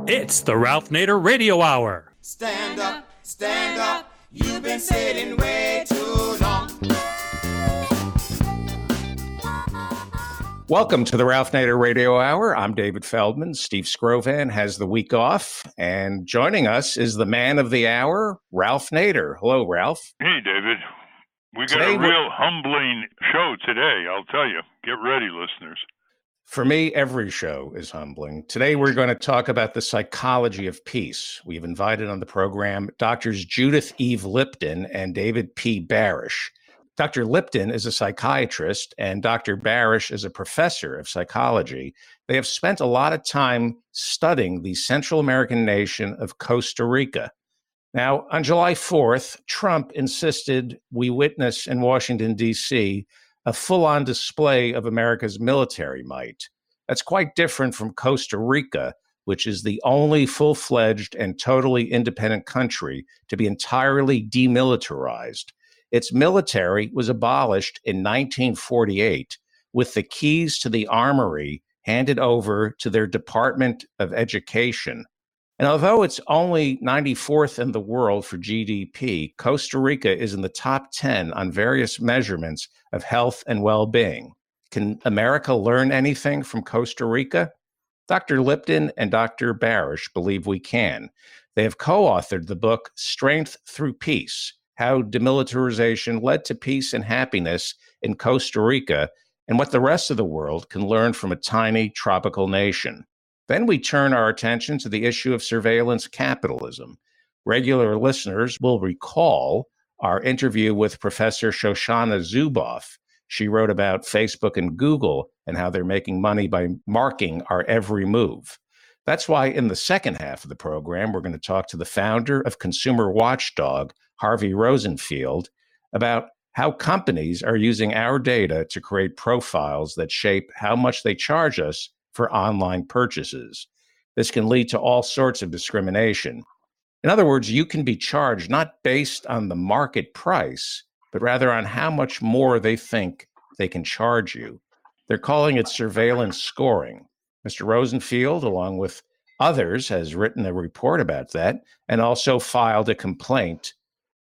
It's the Ralph Nader Radio Hour. Stand up, you've been sitting way too long. Welcome to the Ralph Nader Radio Hour. I'm David Feldman. Steve Scrovan has the week off, and joining us is the man of the hour, Ralph Nader. Hello, Ralph. Hey, David. We got a real humbling show today, I'll tell you. Get ready, listeners. For me, every show is humbling. Today, we're going to talk about the psychology of peace. We've invited on the program Drs. Judith Eve Lipton and David P. Barash. Dr. Lipton is a psychiatrist, and Dr. Barash is a professor of psychology. They have spent a lot of time studying the Central American nation of Costa Rica. Now, on July 4th, Trump insisted we witness in Washington, D.C., a full-on display of America's military might. That's quite different from Costa Rica, which is the only full-fledged and totally independent country to be entirely demilitarized. Its military was abolished in 1948, with the keys to the armory handed over to their Department of Education. And although it's only 94th in the world for GDP, Costa Rica is in the top 10 on various measurements of health and well-being. Can America learn anything from Costa Rica? Dr. Lipton and Dr. Barash believe we can. They have co-authored the book Strength Through Peace: How Demilitarization Led to Peace and Happiness in Costa Rica, and what the rest of the world can learn from a tiny tropical nation. Then we turn our attention to the issue of surveillance capitalism. Regular listeners will recall our interview with Professor Shoshana Zuboff. She wrote about Facebook and Google and how they're making money by marking our every move. That's why in the second half of the program, we're going to talk to the founder of consumer watchdog, Harvey Rosenfield, about how companies are using our data to create profiles that shape how much they charge us for online purchases. This can lead to all sorts of discrimination. In other words, you can be charged not based on the market price, but rather on how much more they think they can charge you. They're calling it surveillance scoring. Mr. Rosenfield, along with others, has written a report about that and also filed a complaint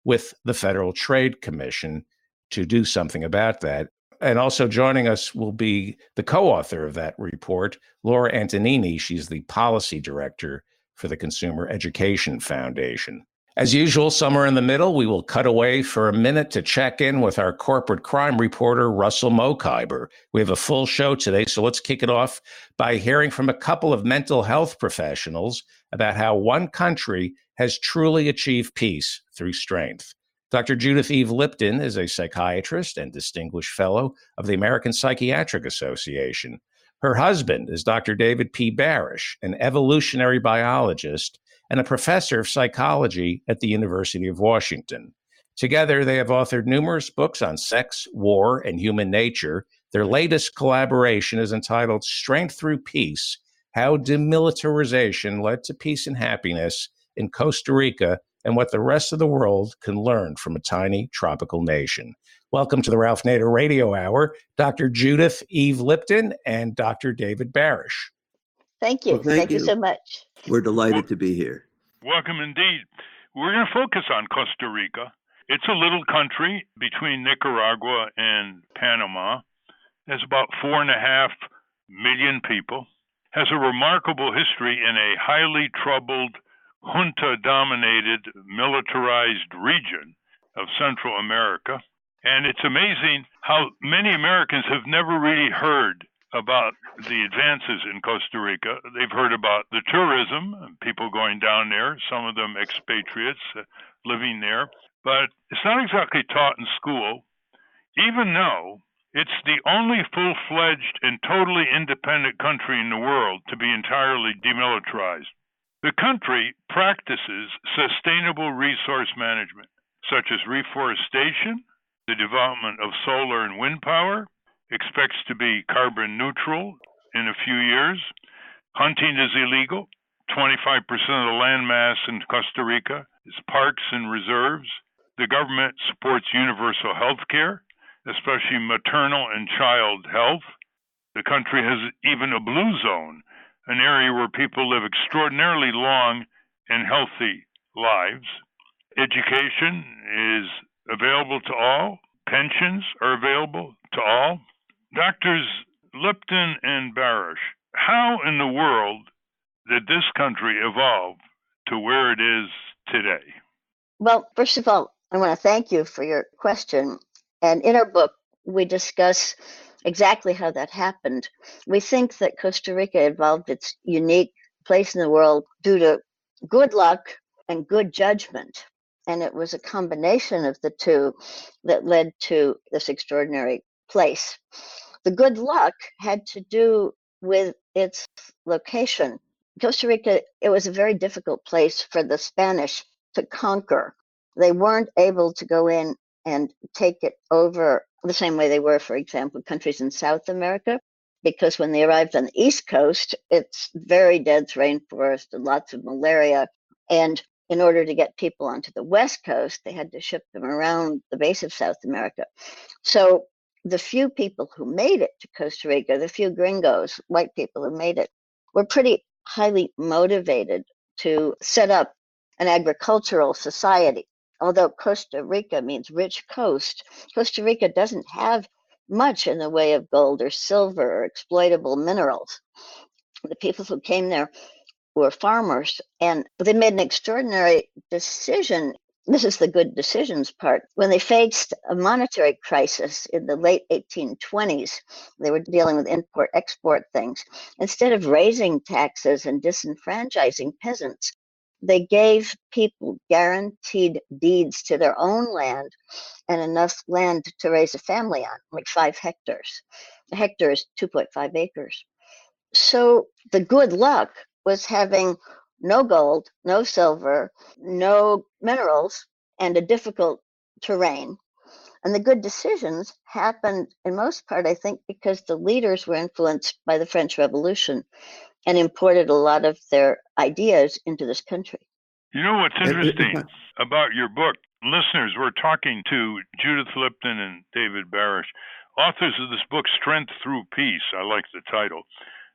with the Federal Trade Commission to do something about that. And also joining us will be the co-author of that report, Laura Antonini. She's the policy director for the Consumer Education Foundation. As usual, somewhere in the middle, we will cut away for a minute to check in with our corporate crime reporter, Russell Mokhiber. We have a full show today, so let's kick it off by hearing from a couple of mental health professionals about how one country has truly achieved peace through strength. Dr. Judith Eve Lipton is a psychiatrist and distinguished fellow of the American Psychiatric Association. Her husband is Dr. David P. Barash, an evolutionary biologist and a professor of psychology at the University of Washington. Together, they have authored numerous books on sex, war, and human nature. Their latest collaboration is entitled Strength Through Peace: How Demilitarization Led to Peace and Happiness in Costa Rica, and what the rest of the world can learn from a tiny tropical nation. Welcome to the Ralph Nader Radio Hour, Dr. Judith Eve Lipton and Dr. David Barash. Thank you. Well, thank you so much. We're delighted to be here. Welcome indeed. We're going to focus on Costa Rica. It's a little country between Nicaragua and Panama. There's about 4.5 million people. Has a remarkable history in a highly troubled, junta-dominated, militarized region of Central America. And it's amazing how many Americans have never really heard about the advances in Costa Rica. They've heard about the tourism, people going down there, some of them expatriates living there. But it's not exactly taught in school, even though it's the only full-fledged and totally independent country in the world to be entirely demilitarized. The country practices sustainable resource management, such as reforestation, the development of solar and wind power, expects to be carbon neutral in a few years. Hunting is illegal. 25% of the land mass in Costa Rica is parks and reserves. The government supports universal health care, especially maternal and child health. The country has even a blue zone an area where people live extraordinarily long and healthy lives. Education is available to all. Pensions are available to all. Doctors Lipton and Barash, how in the world did this country evolve to where it is today? Well, first of all, I want to thank you for your question. And in our book, we discuss exactly how that happened. We think that Costa Rica evolved its unique place in the world due to good luck and good judgment. And it was a combination of the two that led to this extraordinary place. The good luck had to do with its location. Costa Rica, it was a very difficult place for the Spanish to conquer. They weren't able to go in and take it over the same way they were, for example, countries in South America, because when they arrived on the East Coast, it's very dense rainforest and lots of malaria. And in order to get people onto the West Coast, they had to ship them around the base of South America. So the few people who made it to Costa Rica, the few gringos, white people who made it, were pretty highly motivated to set up an agricultural society. Although Costa Rica means rich coast, Costa Rica doesn't have much in the way of gold or silver or exploitable minerals. The people who came there were farmers, and they made an extraordinary decision. This is the good decisions part. When they faced a monetary crisis in the late 1820s, they were dealing with import-export things. Instead of raising taxes and disenfranchising peasants, they gave people guaranteed deeds to their own land and enough land to raise a family on, like 5 hectares. A hectare is 2.5 acres. So the good luck was having no gold, no silver, no minerals, and a difficult terrain. And the good decisions happened in most part, I think, because the leaders were influenced by the French Revolution and imported a lot of their ideas into this country. You know what's interesting about your book? Listeners, we're talking to Judith Lipton and David Barash, authors of this book, Strength Through Peace. I like the title.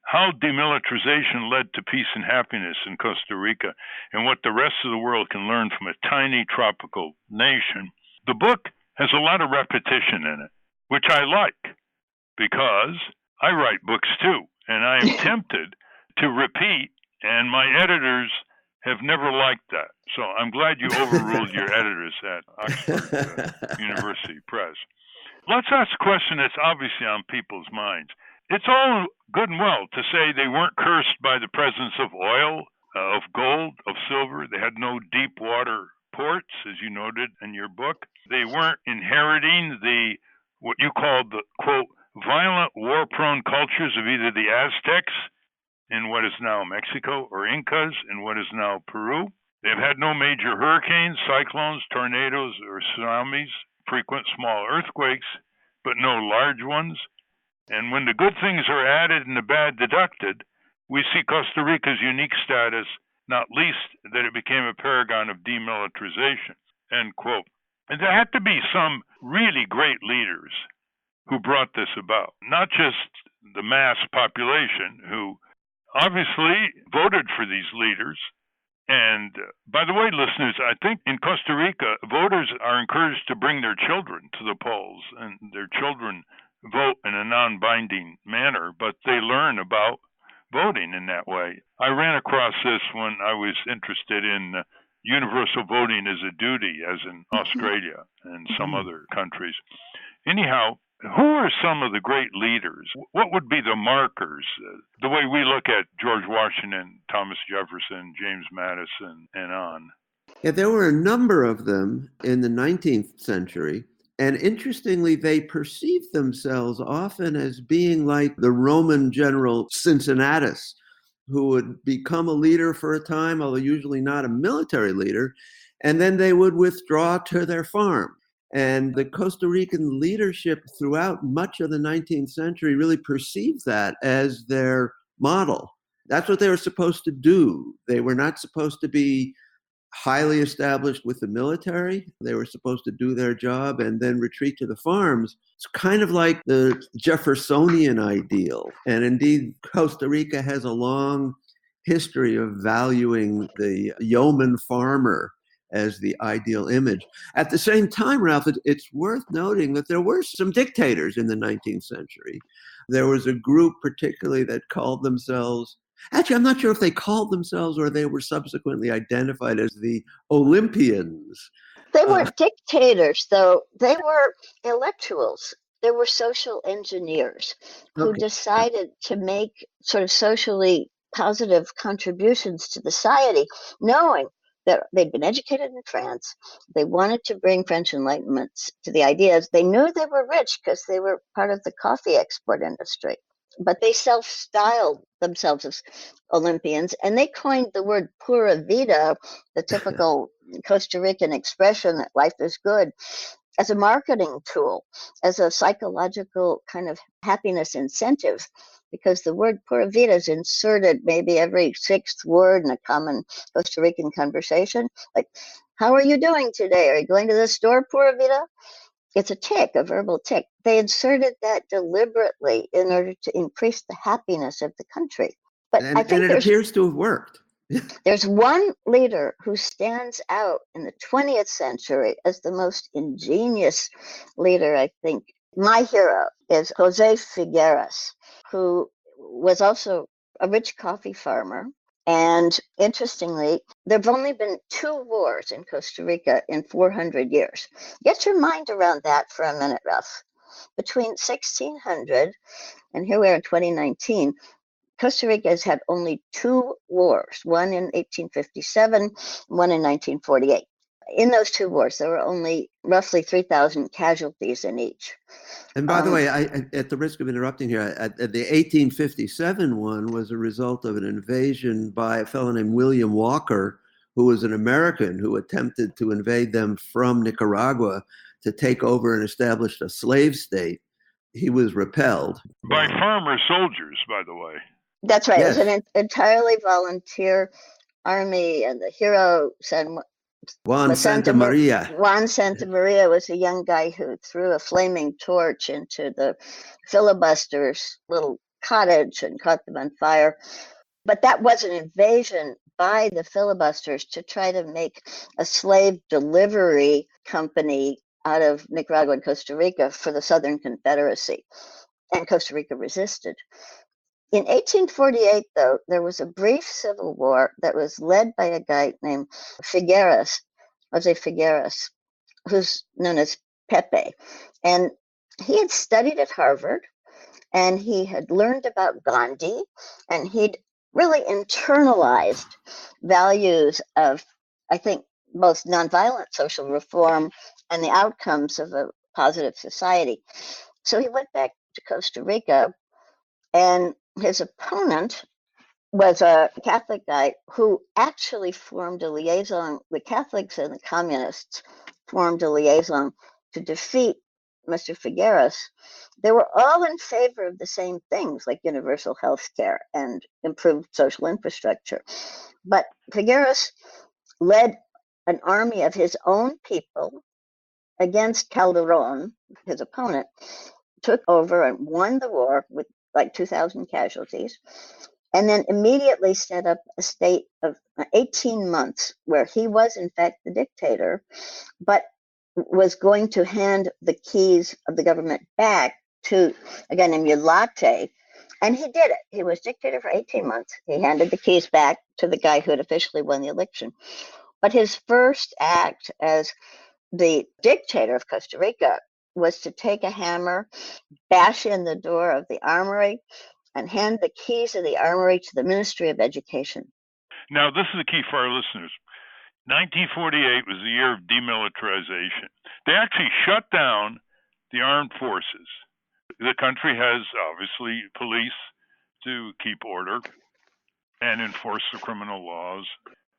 How demilitarization led to peace and happiness in Costa Rica, and what the rest of the world can learn from a tiny tropical nation. The book has a lot of repetition in it, which I like, because I write books too, and I am tempted to repeat, and my editors have never liked that. So I'm glad you overruled your editors at Oxford University Press. Let's ask a question that's obviously on people's minds. It's all good and well to say they weren't cursed by the presence of oil, of gold, of silver. They had no deep water ports, as you noted in your book. They weren't inheriting what you called the, quote, violent war-prone cultures of either the Aztecs in what is now Mexico or Incas in what is now Peru. They've had no major hurricanes, cyclones, tornadoes, or tsunamis, frequent small earthquakes, but no large ones. And when the good things are added and the bad deducted, we see Costa Rica's unique status, not least that it became a paragon of demilitarization, end quote. And there had to be some really great leaders who brought this about, not just the mass population who obviously voted for these leaders. And by the way, listeners, I think in Costa Rica, voters are encouraged to bring their children to the polls, and their children vote in a non-binding manner, but they learn about voting in that way. I ran across this when I was interested in universal voting as a duty, as in Australia and some other countries. Anyhow, who are some of the great leaders? What would be the markers? The way we look at George Washington, Thomas Jefferson, James Madison, and on. Yeah, there were a number of them in the 19th century. And interestingly, they perceived themselves often as being like the Roman general Cincinnatus, who would become a leader for a time, although usually not a military leader, and then they would withdraw to their farm. And the Costa Rican leadership throughout much of the 19th century really perceived that as their model. That's what they were supposed to do. They were not supposed to be highly established with the military. They were supposed to do their job and then retreat to the farms. It's kind of like the Jeffersonian ideal. And indeed, Costa Rica has a long history of valuing the yeoman farmer as the ideal image. At the same time, Ralph, it's worth noting that there were some dictators in the 19th century. There was a group particularly that called themselves, actually, I'm not sure if they called themselves or they were subsequently identified as the Olympians. They weren't dictators, though. They were intellectuals. They were social engineers who decided to make sort of socially positive contributions to society, knowing that they'd been educated in France. They wanted to bring French Enlightenment to the ideas. They knew they were rich because they were part of the coffee export industry. But they self-styled themselves as Olympians, and they coined the word pura vida, the typical Costa Rican expression that life is good, as a marketing tool, as a psychological kind of happiness incentive, because the word pura vida is inserted maybe every sixth word in a common Costa Rican conversation. Like, how are you doing today? Are you going to the store, pura vida? It's a tick, a verbal tick. They inserted that deliberately in order to increase the happiness of the country. But I think it appears to have worked. There's one leader who stands out in the 20th century as the most ingenious leader, I think. My hero is Jose Figueras, who was also a rich coffee farmer. And interestingly, there have only been 2 wars in Costa Rica in 400 years. Get your mind around that for a minute, Ralph. Between 1600 and here we are in 2019, Costa Rica has had only 2 wars, one in 1857, one in 1948. In those 2 wars, there were only roughly 3,000 casualties in each. And by the way, at the risk of interrupting here, the 1857 one was a result of an invasion by a fellow named William Walker, who was an American who attempted to invade them from Nicaragua to take over and establish a slave state. He was repelled. By farmer soldiers, by the way. That's right. Yes. It was an entirely volunteer army, and the hero Juan Santa Maria. Juan Santa Maria was a young guy who threw a flaming torch into the filibusters' little cottage and caught them on fire. But that was an invasion by the filibusters to try to make a slave delivery company out of Nicaragua and Costa Rica for the Southern Confederacy. And Costa Rica resisted. In 1848, though, there was a brief civil war that was led by a guy named Figueras, Jose Figueras, who's known as Pepe. And he had studied at Harvard, and he had learned about Gandhi, and he'd really internalized values of, I think, both nonviolent social reform and the outcomes of a positive society. So he went back to Costa Rica, and his opponent was a Catholic guy who actually formed a liaison. The Catholics and the communists formed a liaison to defeat Mr. Figueras. They were all in favor of the same things, like universal health care and improved social infrastructure. But Figueras led an army of his own people against Calderon, his opponent, took over and won the war with like 2,000 casualties, and then immediately set up a state of 18 months where he was, in fact, the dictator, but was going to hand the keys of the government back to a guy named Ulate, and he did it. He was dictator for 18 months. He handed the keys back to the guy who had officially won the election. But his first act as the dictator of Costa Rica was to take a hammer, bash in the door of the armory, and hand the keys of the armory to the Ministry of Education. Now, this is the key for our listeners. 1948 was the year of demilitarization. They actually shut down the armed forces. The country has, obviously, police to keep order and enforce the criminal laws,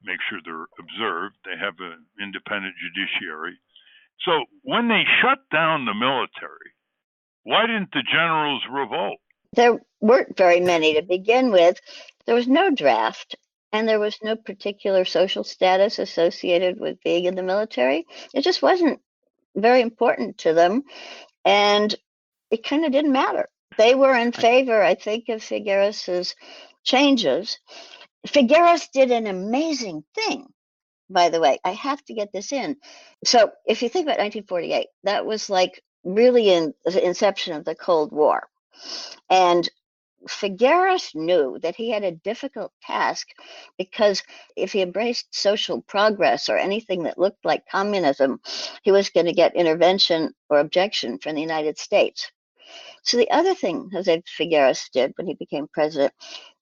make sure they're observed. They have an independent judiciary. So when they shut down the military, why didn't the generals revolt? There weren't very many to begin with. There was no draft. and there was no particular social status associated with being in the military. It just wasn't very important to them, and it kind of didn't matter. They were in favor, I think, of Figueres's changes. Figueres did an amazing thing, by the way. I have to get this in. So if you think about 1948, that was like really in the inception of the Cold War. And Figueres knew that he had a difficult task because if he embraced social progress or anything that looked like communism, he was going to get intervention or objection from the United States. So the other thing Jose Figueres did when he became president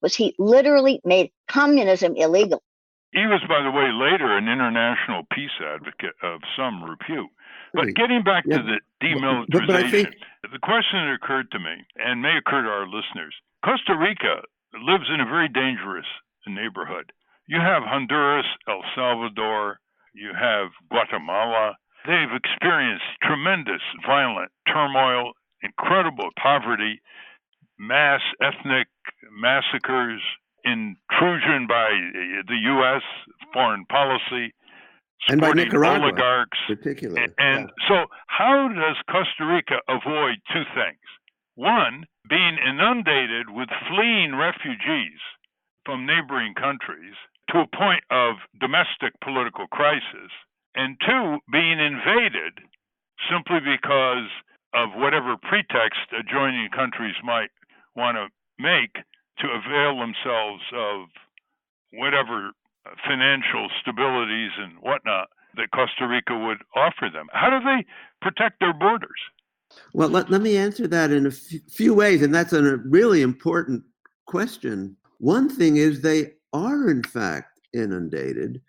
was he literally made communism illegal. He was, by the way, later an international peace advocate of some repute. But getting back to the demilitarization, the question that occurred to me, and may occur to our listeners, Costa Rica lives in a very dangerous neighborhood. You have Honduras, El Salvador, you have Guatemala. They've experienced tremendous violent turmoil, incredible poverty, mass ethnic massacres, intrusion by the U.S., foreign policy, and by Nicaragua, oligarchs. Particularly. And so how does Costa Rica avoid two things? One, being inundated with fleeing refugees from neighboring countries to a point of domestic political crisis, and two, being invaded simply because of whatever pretext adjoining countries might want to make to avail themselves of whatever financial stabilities and whatnot that Costa Rica would offer them. How do they protect their borders? Well, let me answer that in a few ways, and that's a really important question. One thing is they are, in fact, inundated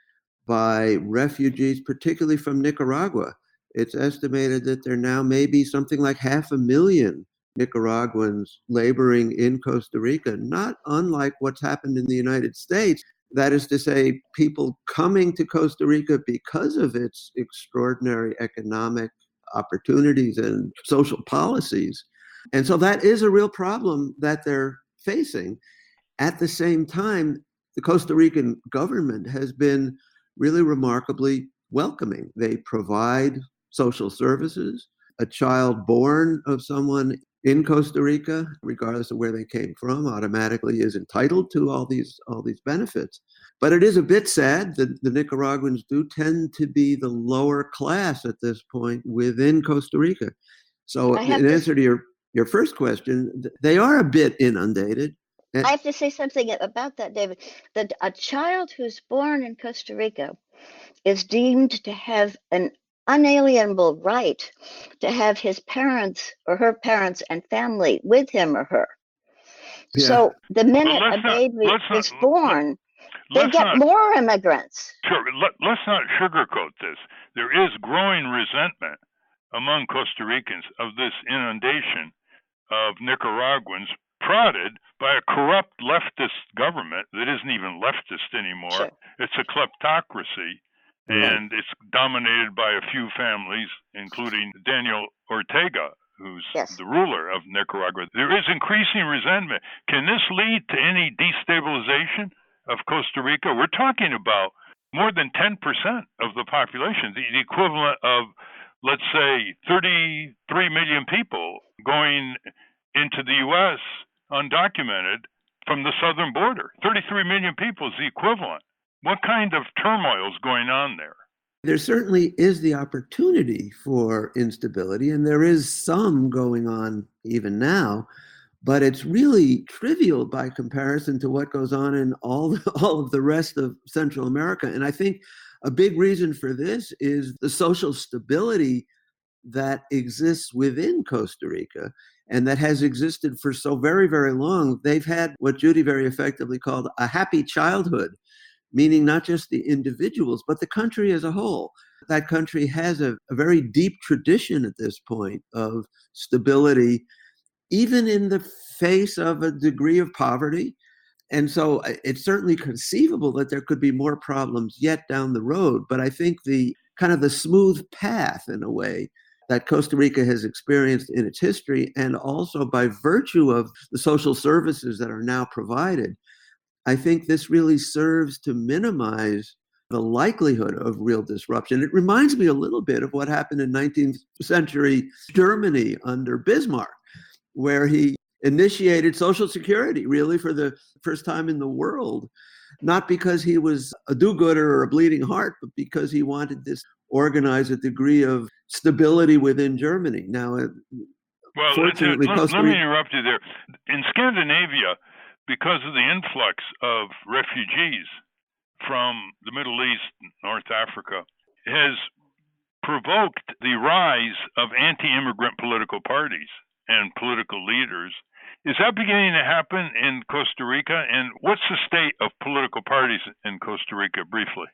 by refugees, particularly from Nicaragua. It's estimated that there now may be something like 500,000 Nicaraguans laboring in Costa Rica, not unlike what's happened in the United States. That is to say, people coming to Costa Rica because of its extraordinary economic opportunities and social policies. And so that is a real problem that they're facing. At the same time, the Costa Rican government has been really remarkably welcoming. They provide social services. A child born of someone in Costa Rica, regardless of where they came from, automatically is entitled to all these benefits. But it is a bit sad that the Nicaraguans do tend to be the lower class at this point within Costa Rica. So in answer to your first question, they are a bit inundated. I have to say something about that, David. That a child who's born in Costa Rica is deemed to have an unalienable right to have his parents or her parents and family with him or her. Yeah. So the minute a baby is born, they get more immigrants. Sure, let's not sugarcoat this. There is growing resentment among Costa Ricans of this inundation of Nicaraguans prodded by a corrupt leftist government that isn't even leftist anymore. Sure. It's a kleptocracy. And it's dominated by a few families, including Daniel Ortega, who's the ruler of Nicaragua. There is increasing resentment. Can this lead to any destabilization of Costa Rica? We're talking about more than 10% of the population, the equivalent of, let's say, 33 million people going into the U.S. undocumented from the southern border. 33 million people is the equivalent. What kind of turmoil is going on there? There certainly is the opportunity for instability, and there is some going on even now, but it's really trivial by comparison to what goes on in all of the rest of Central America. And I think a big reason for this is the social stability that exists within Costa Rica and that has existed for so very, very long. They've had what Judy very effectively called a happy childhood, meaning not just the individuals, but the country as a whole. That country has a very deep tradition at this point of stability, even in the face of a degree of poverty. And so it's certainly conceivable that there could be more problems yet down the road. But I think the kind of the smooth path, in a way, that Costa Rica has experienced in its history, and also by virtue of the social services that are now provided, I think this really serves to minimize the likelihood of real disruption. It reminds me a little bit of what happened in 19th century Germany under Bismarck, where he initiated Social Security really for the first time in the world, not because he was a do-gooder or a bleeding heart, but because he wanted this organize a degree of stability within Germany. Now, well, fortunately, let me interrupt you there. In Scandinavia, because of the influx of refugees from the Middle East, North Africa, has provoked the rise of anti-immigrant political parties and political leaders. Is that beginning to happen in Costa Rica? And what's the state of political parties in Costa Rica, briefly?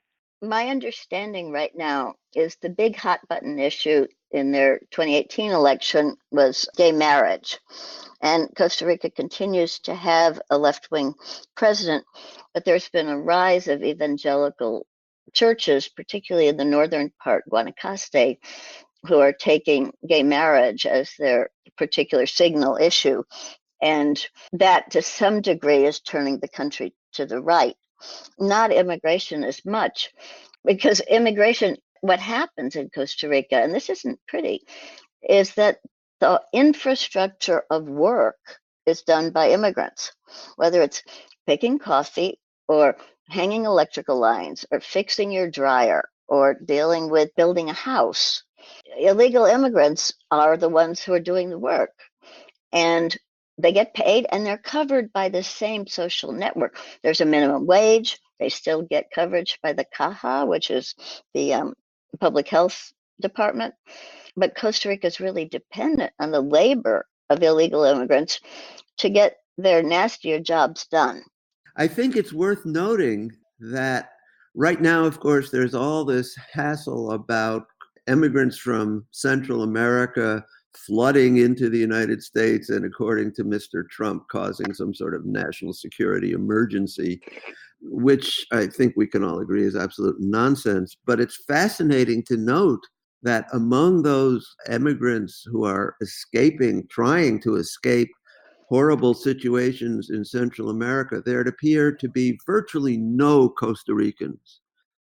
My understanding right now is the big hot button issue in their 2018 election was gay marriage. And Costa Rica continues to have a left-wing president, but there's been a rise of evangelical churches, particularly in the northern part, Guanacaste, who are taking gay marriage as their particular signal issue. And that, to some degree, is turning the country to the right. Not immigration as much, because immigration, what happens in Costa Rica, and this isn't pretty, is that the infrastructure of work is done by immigrants, whether it's picking coffee or hanging electrical lines or fixing your dryer or dealing with building a house. Illegal immigrants are the ones who are doing the work. And they get paid and they're covered by the same social network. There's a minimum wage. They still get coverage by the Caja, which is the public health department. But Costa Rica is really dependent on the labor of illegal immigrants to get their nastier jobs done. I think it's worth noting that right now, of course, there's all this hassle about immigrants from Central America flooding into the United States and, according to Mr. Trump, causing some sort of national security emergency, which I think we can all agree is absolute nonsense. But it's fascinating to note that among those immigrants who are escaping, trying to escape horrible situations in Central America, there appear to be virtually no Costa Ricans.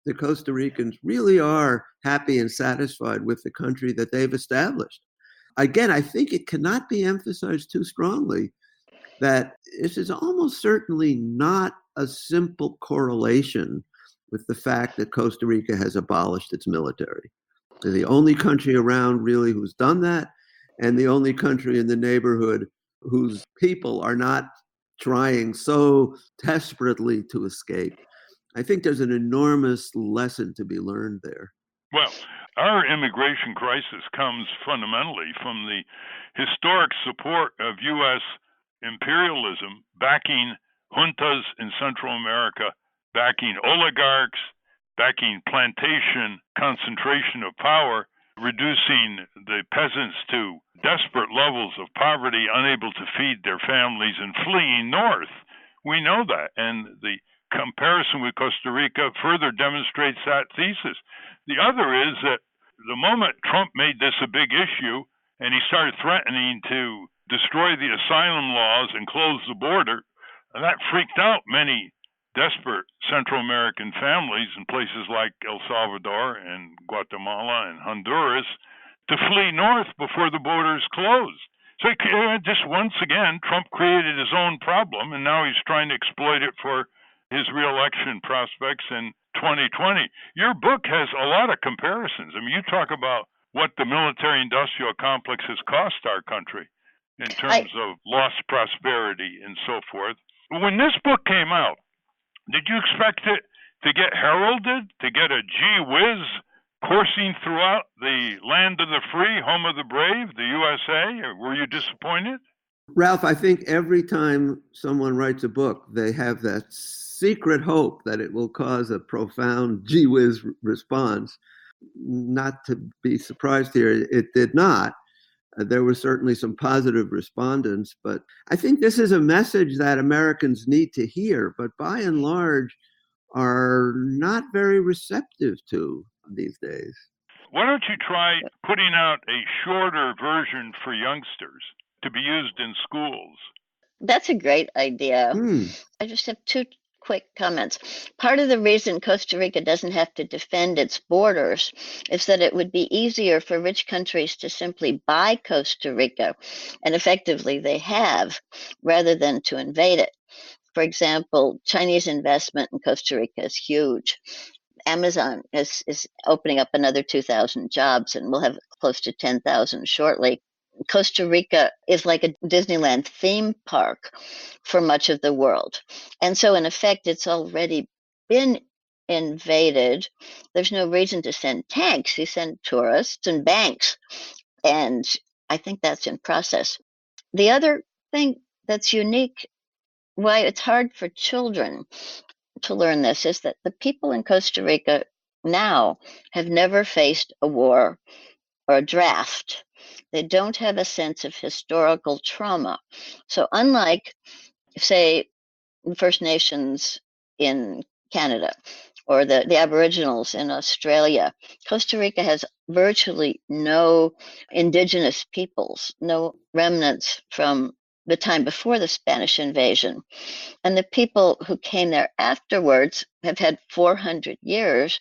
The Costa Ricans really are happy and satisfied with the country that they've established. Again, I think it cannot be emphasized too strongly that this is almost certainly not a simple correlation with the fact that Costa Rica has abolished its military. They're the only country around really who's done that, and the only country in the neighborhood whose people are not trying so desperately to escape. I think there's an enormous lesson to be learned there. Well, our immigration crisis comes fundamentally from the historic support of U.S. imperialism backing juntas in Central America, backing oligarchs, backing plantation concentration of power, reducing the peasants to desperate levels of poverty, unable to feed their families, and fleeing north. We know that, and the comparison with Costa Rica further demonstrates that thesis. The other is that the moment Trump made this a big issue and he started threatening to destroy the asylum laws and close the border, that freaked out many desperate Central American families in places like El Salvador and Guatemala and Honduras to flee north before the borders closed. So just once again, Trump created his own problem, and now he's trying to exploit it for his reelection prospects in 2020. Your book has a lot of comparisons. I mean, you talk about what the military-industrial complex has cost our country in terms of lost prosperity and so forth. When this book came out, did you expect it to get heralded, to get a gee whiz coursing throughout the land of the free, home of the brave, the USA? Or were you disappointed? Ralph, I think every time someone writes a book, they have that secret hope that it will cause a profound gee whiz response. Not to be surprised here, it did not. There were certainly some positive respondents, but I think this is a message that Americans need to hear, but by and large are not very receptive to these days. Why don't you try putting out a shorter version for youngsters to be used in schools? That's a great idea. I just have two quick comments. Part of the reason Costa Rica doesn't have to defend its borders is that it would be easier for rich countries to simply buy Costa Rica, and effectively they have, rather than to invade it. For example, Chinese investment in Costa Rica is huge. Amazon is opening up another 2,000 jobs, and we'll have close to 10,000 shortly. Costa Rica is like a Disneyland theme park for much of the world. And so, in effect, it's already been invaded. There's no reason to send tanks. You send tourists and banks. And I think that's in process. The other thing that's unique, why it's hard for children to learn this, is that the people in Costa Rica now have never faced a war or a draft. They don't have a sense of historical trauma. So unlike, say, the First Nations in Canada or the Aboriginals in Australia, Costa Rica has virtually no indigenous peoples, no remnants from the time before the Spanish invasion. And the people who came there afterwards have had 400 years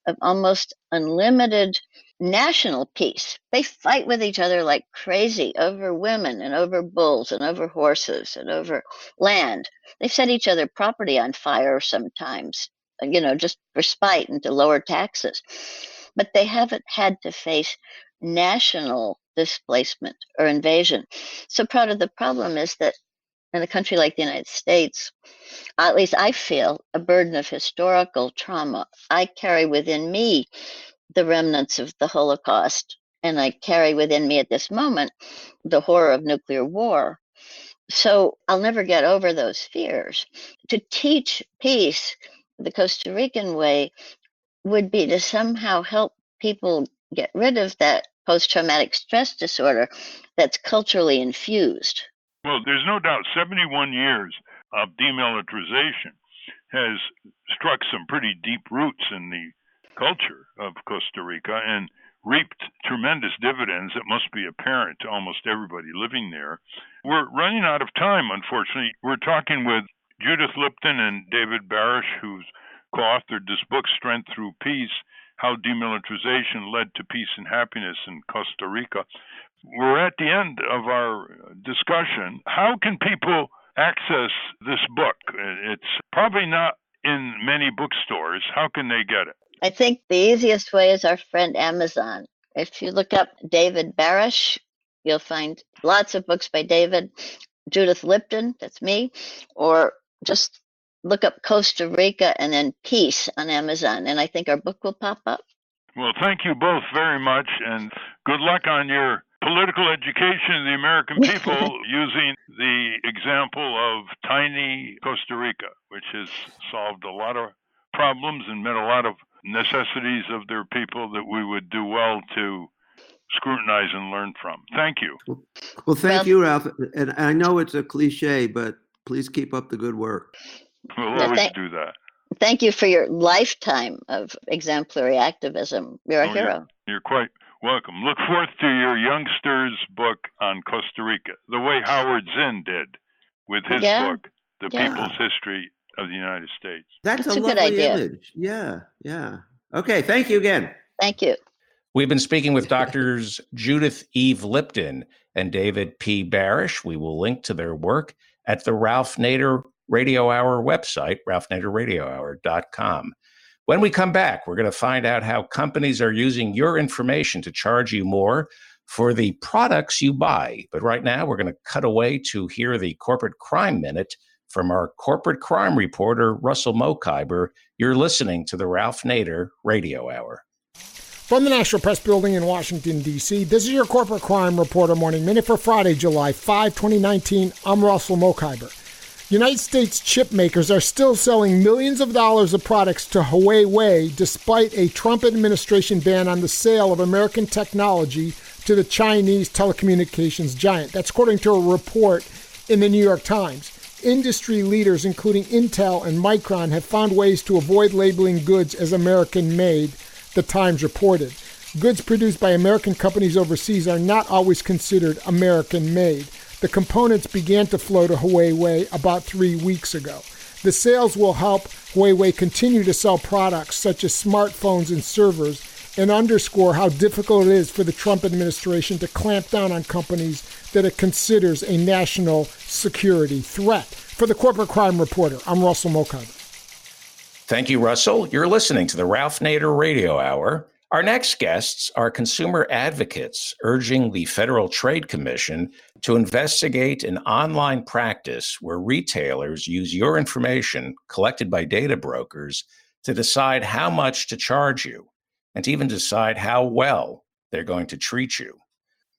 of almost unlimited national peace. They fight with each other like crazy over women and over bulls and over horses and over land. They set each other property on fire sometimes, just for spite and to lower taxes. But they haven't had to face national displacement or invasion. So part of the problem is that in a country like the United States, at least I feel a burden of historical trauma. I carry within me the remnants of the Holocaust, and I carry within me at this moment the horror of nuclear war. So I'll never get over those fears. To teach peace the Costa Rican way would be to somehow help people get rid of that post-traumatic stress disorder that's culturally infused. Well, there's no doubt 71 years of demilitarization has struck some pretty deep roots in the culture of Costa Rica and reaped tremendous dividends that must be apparent to almost everybody living there. We're running out of time, unfortunately. We're talking with Judith Lipton and David Barash, who's co-authored this book, Strength Through Peace, How Demilitarization Led to Peace and Happiness in Costa Rica. We're at the end of our discussion. How can people access this book? It's probably not in many bookstores. How can they get it? I think the easiest way is our friend Amazon. If you look up David Barash, you'll find lots of books by David. Judith Lipton, that's me, or just look up Costa Rica and then Peace on Amazon, and I think our book will pop up. Well, thank you both very much, and good luck on your political education of the American people using the example of tiny Costa Rica, which has solved a lot of problems and met a lot of necessities of their people that we would do well to scrutinize and learn from. Thank you. Well, thank you, Ralph. And I know it's a cliche, but please keep up the good work. We'll always do that. Thank you for your lifetime of exemplary activism. You're a hero. You're quite welcome. Look forth to your youngster's book on Costa Rica, the way Howard Zinn did with his book, The People's History of the United States. That's a good lovely idea. image. Yeah. Okay, thank you again. Thank you. We've been speaking with Doctors Judith Eve Lipton and David P. Barash. We will link to their work at the Ralph Nader Radio Hour website, ralphnaderradiohour.com. When we come back, we're going to find out how companies are using your information to charge you more for the products you buy. But right now, we're going to cut away to hear the Corporate Crime Minute from our corporate crime reporter, Russell Mokhiber. You're listening to the Ralph Nader Radio Hour. From the National Press Building in Washington, D.C., this is your Corporate Crime Reporter Morning Minute for Friday, July 5, 2019. I'm Russell Mokhiber. United States chip makers are still selling millions of dollars of products to Huawei despite a Trump administration ban on the sale of American technology to the Chinese telecommunications giant. That's according to a report in the New York Times. Industry leaders, including Intel and Micron, have found ways to avoid labeling goods as American-made, the Times reported. Goods produced by American companies overseas are not always considered American-made. The components began to flow to Huawei about 3 weeks ago. The sales will help Huawei continue to sell products such as smartphones and servers and underscore how difficult it is for the Trump administration to clamp down on companies that it considers a national security threat. For the Corporate Crime Reporter, I'm Russell Mokhiber. Thank you, Russell. You're listening to the Ralph Nader Radio Hour. Our next guests are consumer advocates urging the Federal Trade Commission to investigate an online practice where retailers use your information collected by data brokers to decide how much to charge you and to even decide how well they're going to treat you.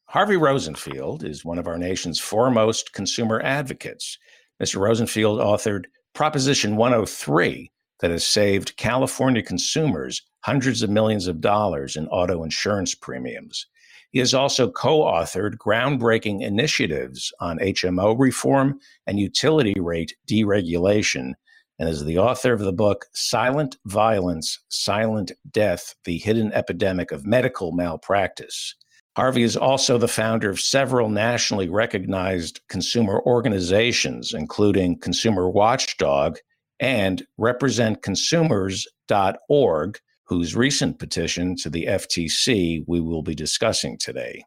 Harvey Rosenfield is one of our nation's foremost consumer advocates. Mr. Rosenfield authored Proposition 103 that has saved California consumers hundreds of millions of dollars in auto insurance premiums. He has also co-authored groundbreaking initiatives on HMO reform and utility rate deregulation, and is the author of the book Silent Violence, Silent Death, The Hidden Epidemic of Medical Malpractice. Harvey is also the founder of several nationally recognized consumer organizations, including Consumer Watchdog and RepresentConsumers.org, whose recent petition to the FTC we will be discussing today.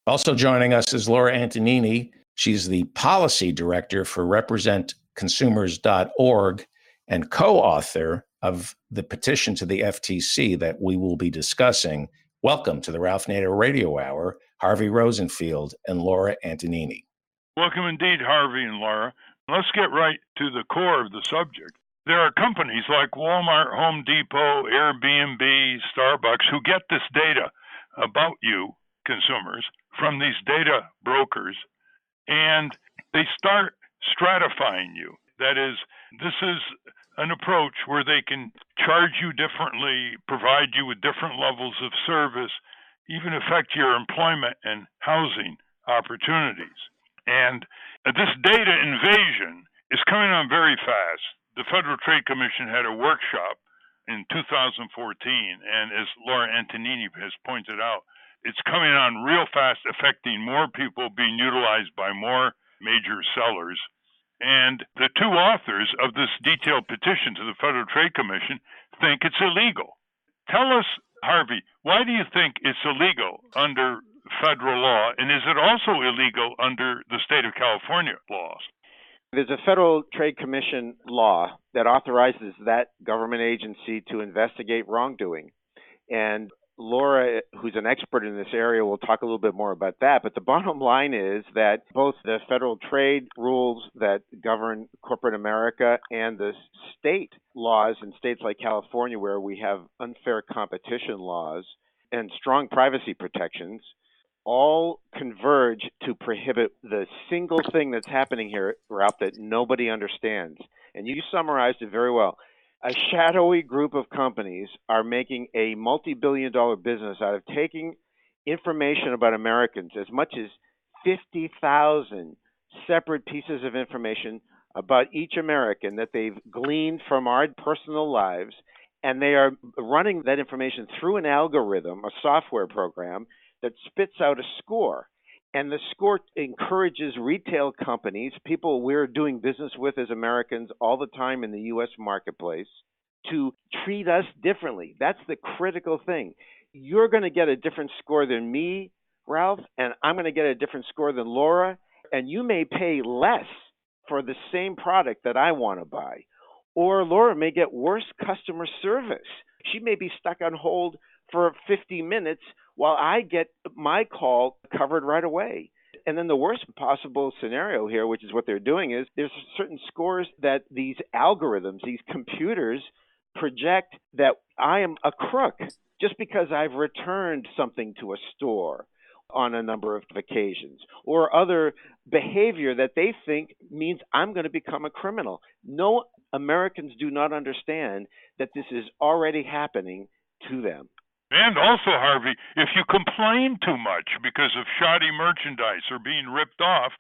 Also joining us is Laura Antonini. She's the policy director for RepresentConsumers.org and co-author of the petition to the FTC that we will be discussing. Welcome to the Ralph Nader Radio Hour, Harvey Rosenfield and Laura Antonini. Welcome indeed, Harvey and Laura. Let's get right to the core of the subject. There are companies like Walmart, Home Depot, Airbnb, Starbucks who get this data about you, consumers, from these data brokers, and they start stratifying you. That is, this is an approach where they can charge you differently, provide you with different levels of service, even affect your employment and housing opportunities. And this data invasion is coming on very fast. The Federal Trade Commission had a workshop in 2014, and as Laura Antonini has pointed out, it's coming on real fast, affecting more people, being utilized by more major sellers. And the two authors of this detailed petition to the Federal Trade Commission think it's illegal. Tell us, Harvey, why do you think it's illegal under federal law, and is it also illegal under the state of California laws? There's a Federal Trade Commission law that authorizes that government agency to investigate wrongdoing. And Laura, who's an expert in this area, will talk a little bit more about that. But the bottom line is that both the federal trade rules that govern corporate America and the state laws in states like California, where we have unfair competition laws and strong privacy protections, all converge to prohibit the single thing that's happening here, Ralph, that nobody understands. And you summarized it very well. A shadowy group of companies are making a multi-billion-dollar business out of taking information about Americans, as much as 50,000 separate pieces of information about each American that they've gleaned from our personal lives, and they are running that information through an algorithm, a software program, that spits out a score. And the score encourages retail companies, people we're doing business with as Americans all the time in the U.S. marketplace, to treat us differently. That's the critical thing. You're going to get a different score than me, Ralph, and I'm going to get a different score than Laura, and you may pay less for the same product that I want to buy. Or Laura may get worse customer service. She may be stuck on hold for 50 minutes while I get my call covered right away. And then the worst possible scenario here, which is what they're doing, is there's certain scores that these algorithms, these computers project that I am a crook just because I've returned something to a store on a number of occasions, or other behavior that they think means I'm going to become a criminal. No, Americans do not understand that this is already happening to them. And also, Harvey, if you complain too much because of shoddy merchandise or being ripped off,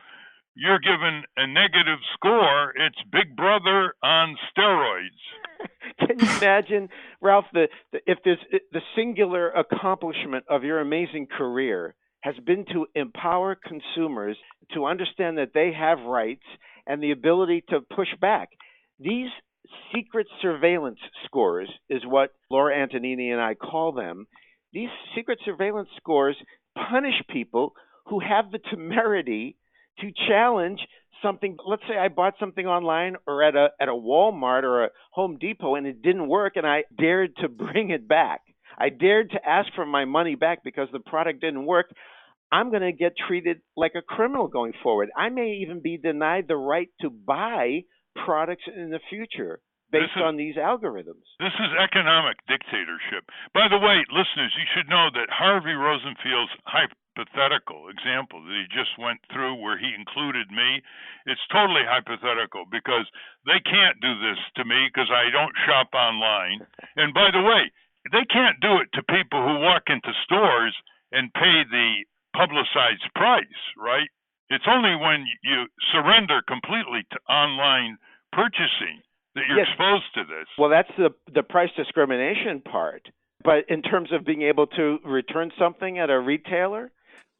you're given a negative score. It's Big Brother on steroids. Can you imagine, Ralph, if the singular accomplishment of your amazing career has been to empower consumers to understand that they have rights and the ability to push back? These secret surveillance scores is what Laura Antonini and I call them. These secret surveillance scores punish people who have the temerity to challenge something. Let's say I bought something online or at a Walmart or a Home Depot and it didn't work, and I dared to bring it back. I dared to ask for my money back because the product didn't work. I'm going to get treated like a criminal going forward. I may even be denied the right to buy products in the future based on these algorithms. This is economic dictatorship. By the way, listeners, you should know that Harvey Rosenfield's hypothetical example that he just went through where he included me, it's totally hypothetical because they can't do this to me because I don't shop online. And by the way, they can't do it to people who walk into stores and pay the publicized price, right? It's only when you surrender completely to online purchasing that you're exposed to this. Well, that's the price discrimination part. But in terms of being able to return something at a retailer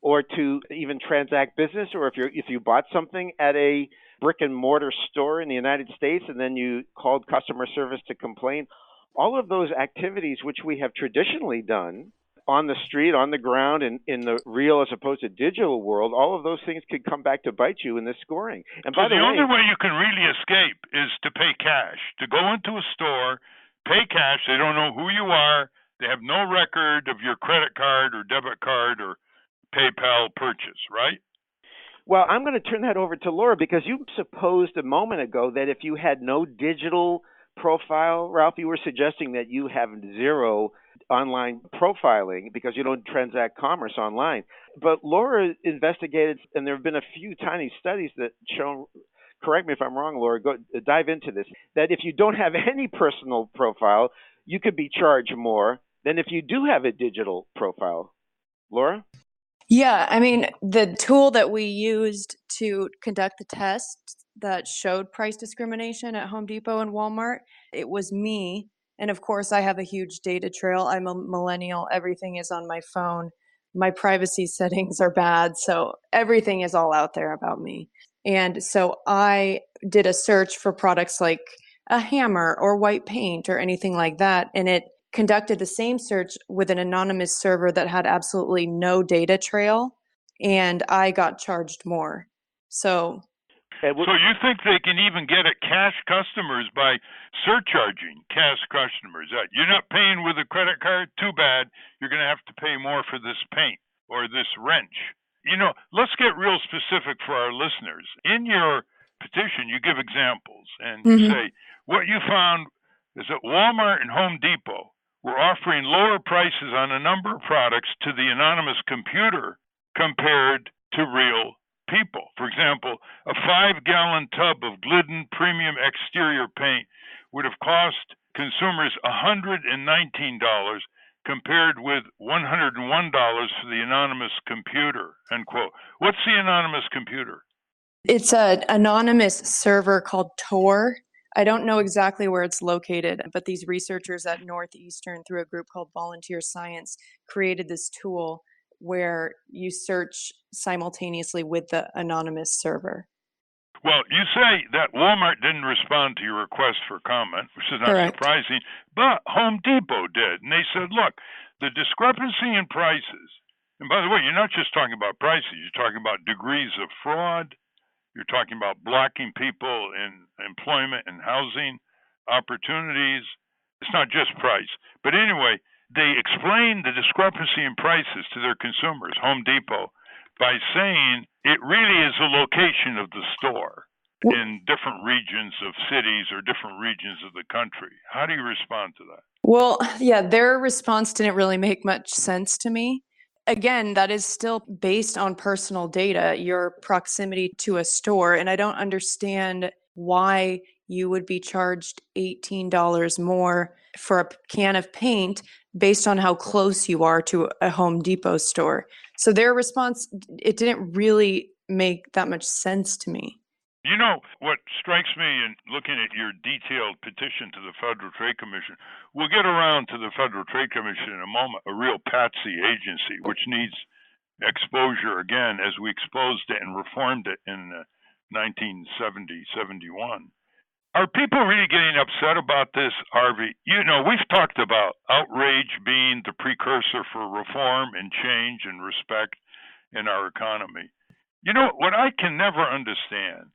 or to even transact business, or if you bought something at a brick and mortar store in the United States and then you called customer service to complain, all of those activities which we have traditionally done on the street, on the ground, in the real as opposed to digital world, all of those things could come back to bite you in this scoring. And so by the only way you can really escape is to pay cash, to go into a store, pay cash. They don't know who you are. They have no record of your credit card or debit card or PayPal purchase, right? Well, I'm going to turn that over to Laura because you supposed a moment ago that if you had no digital profile, Ralph, you were suggesting that you have zero online profiling because you don't transact commerce online. But Laura investigated, and there have been a few tiny studies that show, correct me if I'm wrong, Laura, dive into this, that if you don't have any personal profile, you could be charged more than if you do have a digital profile. Laura? Yeah, I mean, the tool that we used to conduct the test that showed price discrimination at Home Depot and Walmart, it was me. And of course, I have a huge data trail. I'm a millennial. Everything is on my phone. My privacy settings are bad. So everything is all out there about me. And so I did a search for products like a hammer or white paint or anything like that. And it conducted the same search with an anonymous server that had absolutely no data trail. And I got charged more. So you think they can even get at cash customers by surcharging cash customers? You're not paying with a credit card? Too bad. You're going to have to pay more for this paint or this wrench. Let's get real specific for our listeners. In your petition, you give examples and you say what you found is that Walmart and Home Depot were offering lower prices on a number of products to the anonymous computer compared to real people. For example, a 5-gallon tub of Glidden premium exterior paint would have cost consumers $119 compared with $101 for the anonymous computer, end quote. What's the anonymous computer? It's an anonymous server called Tor. I don't know exactly where it's located, but these researchers at Northeastern, through a group called Volunteer Science, created this tool where you search simultaneously with the anonymous server. Well, you say that Walmart didn't respond to your request for comment, which is not surprising, but Home Depot did. And they said, look, the discrepancy in prices, and by the way, you're not just talking about prices, you're talking about degrees of fraud, you're talking about blocking people in employment and housing opportunities. It's not just price. But anyway, they explain the discrepancy in prices to their consumers, Home Depot, by saying it really is the location of the store in different regions of cities or different regions of the country. How do you respond to that? Well, yeah, their response didn't really make much sense to me. Again, that is still based on personal data, your proximity to a store, and I don't understand why you would be charged $18 more for a can of paint based on how close you are to a Home Depot store. So their response, it didn't really make that much sense to me. You know, what strikes me in looking at your detailed petition to the Federal Trade Commission, we'll get around to the Federal Trade Commission in a moment, a real patsy agency, which needs exposure again as we exposed it and reformed it in 1970, 71. Are people really getting upset about this, Harvey? You know, we've talked about outrage being the precursor for reform and change and respect in our economy. You know, what I can never understand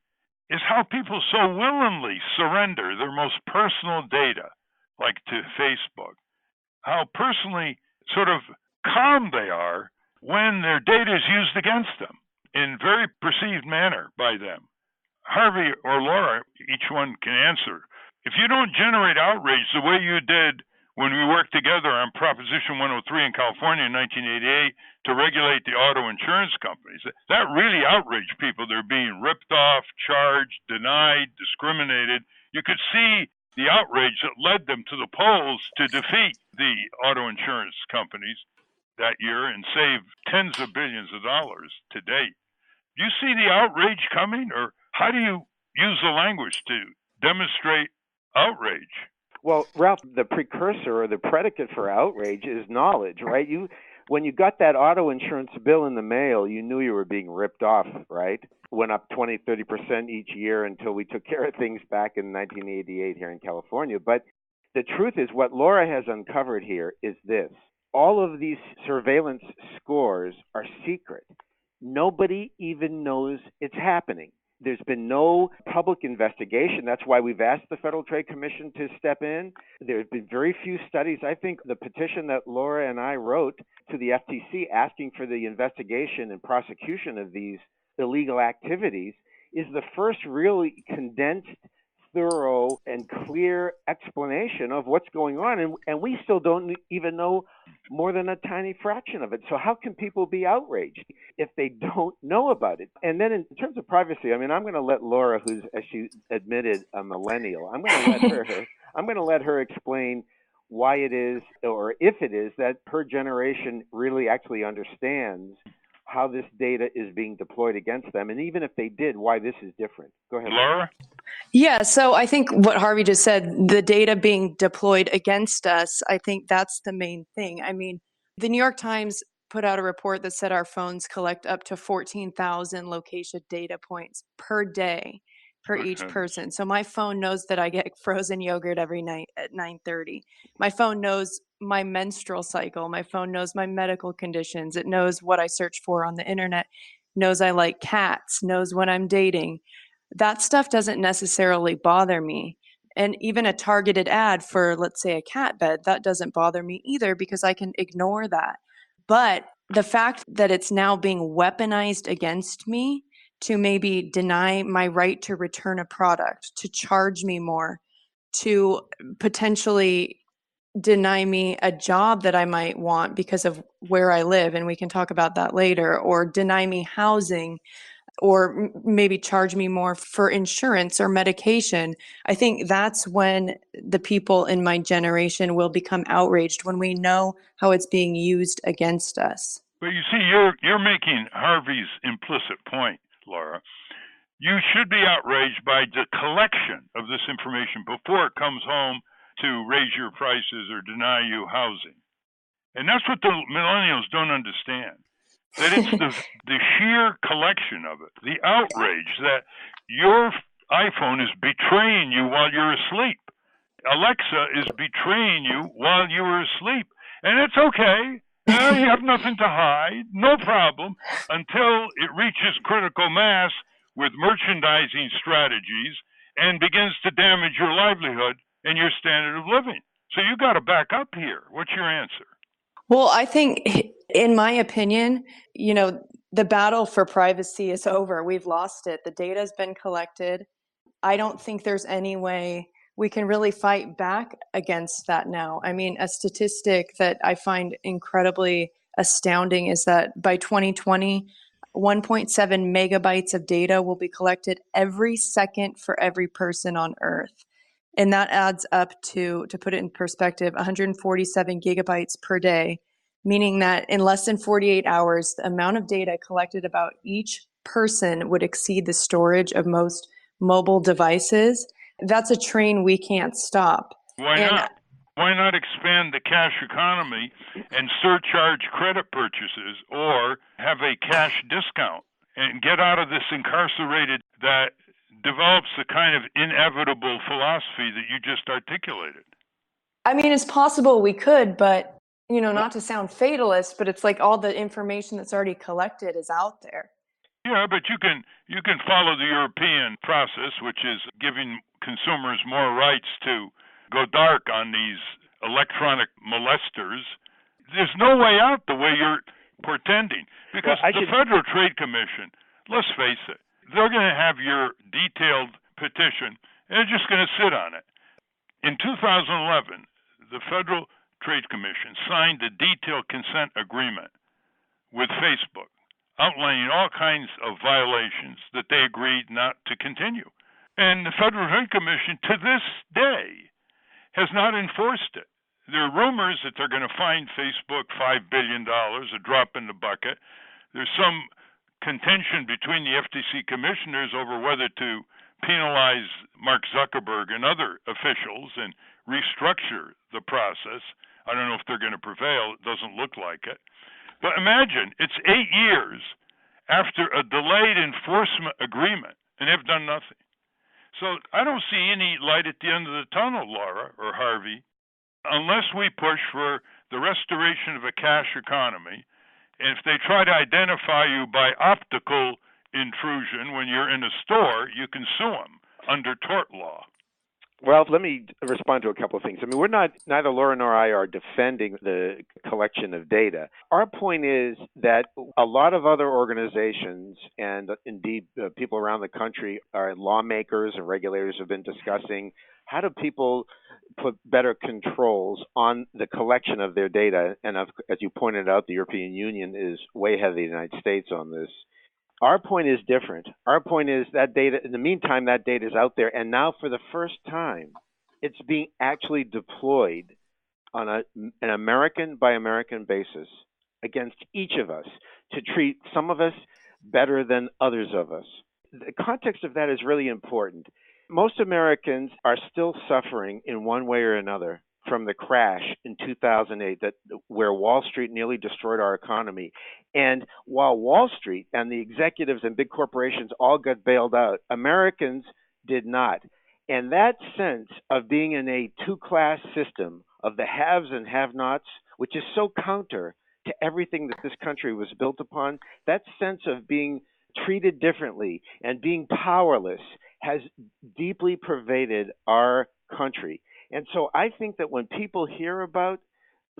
is how people so willingly surrender their most personal data, like to Facebook, how personally sort of calm they are when their data is used against them in very perceived manner by them. Harvey or Laura, each one can answer. If you don't generate outrage the way you did when we worked together on Proposition 103 in California in 1988 to regulate the auto insurance companies, that really outraged people. They're being ripped off, charged, denied, discriminated. You could see the outrage that led them to the polls to defeat the auto insurance companies that year and save tens of billions of dollars to date. Do you see the outrage coming, or how do you use the language to demonstrate outrage? Well, Ralph, the precursor or the predicate for outrage is knowledge, right? When you got that auto insurance bill in the mail, you knew you were being ripped off, right? Went up 20, 30% each year until we took care of things back in 1988 here in California. But the truth is, what Laura has uncovered here is this. All of these surveillance scores are secret. Nobody even knows it's happening. There's been no public investigation. That's why we've asked the Federal Trade Commission to step in. There have been very few studies. I think the petition that Laura and I wrote to the FTC asking for the investigation and prosecution of these illegal activities is the first really condensed, thorough, and clear explanation of what's going on. And we still don't even know more than a tiny fraction of it. So how can people be outraged if they don't know about it? And then in terms of privacy, I mean, I'm going to let Laura, who's, as she admitted, a millennial, I'm going to let her explain why it is, or if it is, that her generation really actually understands how this data is being deployed against them. And even if they did, why this is different. Go ahead, Laura? Yeah, so I think what Harvey just said, the data being deployed against us, I think that's the main thing. I mean, the New York Times put out a report that said our phones collect up to 14,000 location data points per day for each person. So my phone knows that I get frozen yogurt every night at 9:30. My phone knows my menstrual cycle. My phone knows my medical conditions. It knows what I search for on the internet, knows I like cats, knows when I'm dating. That stuff doesn't necessarily bother me. And even a targeted ad for, let's say, a cat bed, that doesn't bother me either because I can ignore that. But the fact that it's now being weaponized against me to maybe deny my right to return a product, to charge me more, to potentially deny me a job that I might want because of where I live, and we can talk about that later, or deny me housing, or maybe charge me more for insurance or medication. I think that's when the people in my generation will become outraged, when we know how it's being used against us. But you see, you're making Harvey's implicit point, Laura. You should be outraged by the collection of this information before it comes home to raise your prices or deny you housing. And that's what the millennials don't understand. That it's the sheer collection of it, the outrage that your iPhone is betraying you while you're asleep. Alexa is betraying you while you were asleep. And it's okay. You have nothing to hide. No problem. Until it reaches critical mass with merchandising strategies and begins to damage your livelihood and your standard of living. So you got to back up here. What's your answer? Well, I think, in my opinion, the battle for privacy is over. We've lost it. The data has been collected. I don't think there's any way we can really fight back against that now. I mean, a statistic that I find incredibly astounding is that by 2020, 1.7 megabytes of data will be collected every second for every person on Earth. And that adds up to put it in perspective, 147 gigabytes per day, meaning that in less than 48 hours, the amount of data collected about each person would exceed the storage of most mobile devices. That's a train we can't stop. Why not? Why not expand the cash economy and surcharge credit purchases or have a cash discount and get out of this incarcerated that develops the kind of inevitable philosophy that you just articulated? I mean, it's possible we could, but, not to sound fatalist, but it's like all the information that's already collected is out there. Yeah, but you can follow the European process, which is giving consumers more rights to go dark on these electronic molesters. There's no way out the way you're portending, because the Federal Trade Commission, let's face it, they're going to have your detailed petition, and they're just going to sit on it. In 2011, the Federal Trade Commission signed a detailed consent agreement with Facebook, outlining all kinds of violations that they agreed not to continue. And the Federal Trade Commission, to this day, has not enforced it. There are rumors that they're going to fine Facebook $5 billion, a drop in the bucket. There's some contention between the FTC commissioners over whether to penalize Mark Zuckerberg and other officials and restructure the process. I don't know if they're going to prevail. It doesn't look like it. But imagine, it's 8 years after a delayed enforcement agreement, and they've done nothing. So I don't see any light at the end of the tunnel, Laura or Harvey, unless we push for the restoration of a cash economy. And if they try to identify you by optical intrusion when you're in a store, you can sue them under tort law. Well, let me respond to a couple of things. I mean, neither Laura nor I are defending the collection of data. Our point is that a lot of other organizations and indeed people around the country, our lawmakers and regulators have been discussing how do people put better controls on the collection of their data. And as you pointed out, the European Union is way ahead of the United States on this. Our point is different. Our point is that data, in the meantime, that data is out there. And now for the first time, it's being actually deployed on an American by American basis against each of us to treat some of us better than others of us. The context of that is really important. Most Americans are still suffering in one way or another from the crash in 2008 where Wall Street nearly destroyed our economy. And while Wall Street and the executives and big corporations all got bailed out, Americans did not. And that sense of being in a two-class system of the haves and have-nots, which is so counter to everything that this country was built upon, that sense of being treated differently and being powerless has deeply pervaded our country. And so I think that when people hear about,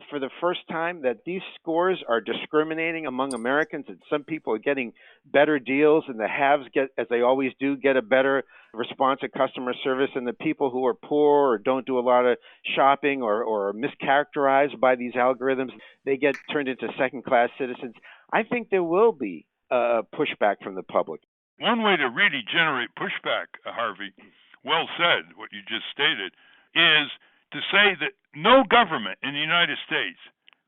for the first time, that these scores are discriminating among Americans and some people are getting better deals and the haves get, as they always do, get a better response at customer service, and the people who are poor or don't do a lot of shopping or are mischaracterized by these algorithms, they get turned into second-class citizens. I think there will be a pushback from the public. One way to really generate pushback, Harvey, well said, what you just stated, is to say that no government in the United States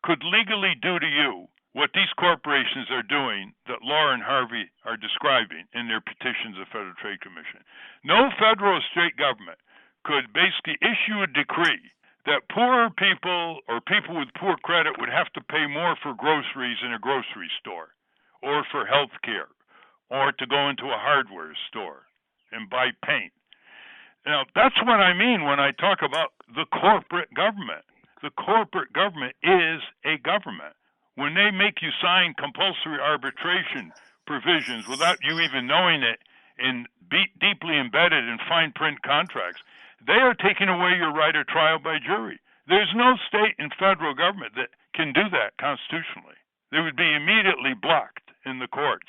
could legally do to you what these corporations are doing that Laura and Harvey are describing in their petitions of the Federal Trade Commission. No federal or state government could basically issue a decree that poorer people or people with poor credit would have to pay more for groceries in a grocery store or for health care or to go into a hardware store and buy paint. Now, that's what I mean when I talk about the corporate government. The corporate government is a government. When they make you sign compulsory arbitration provisions without you even knowing it and deeply embedded in fine print contracts, they are taking away your right of trial by jury. There's no state and federal government that can do that constitutionally. They would be immediately blocked in the courts.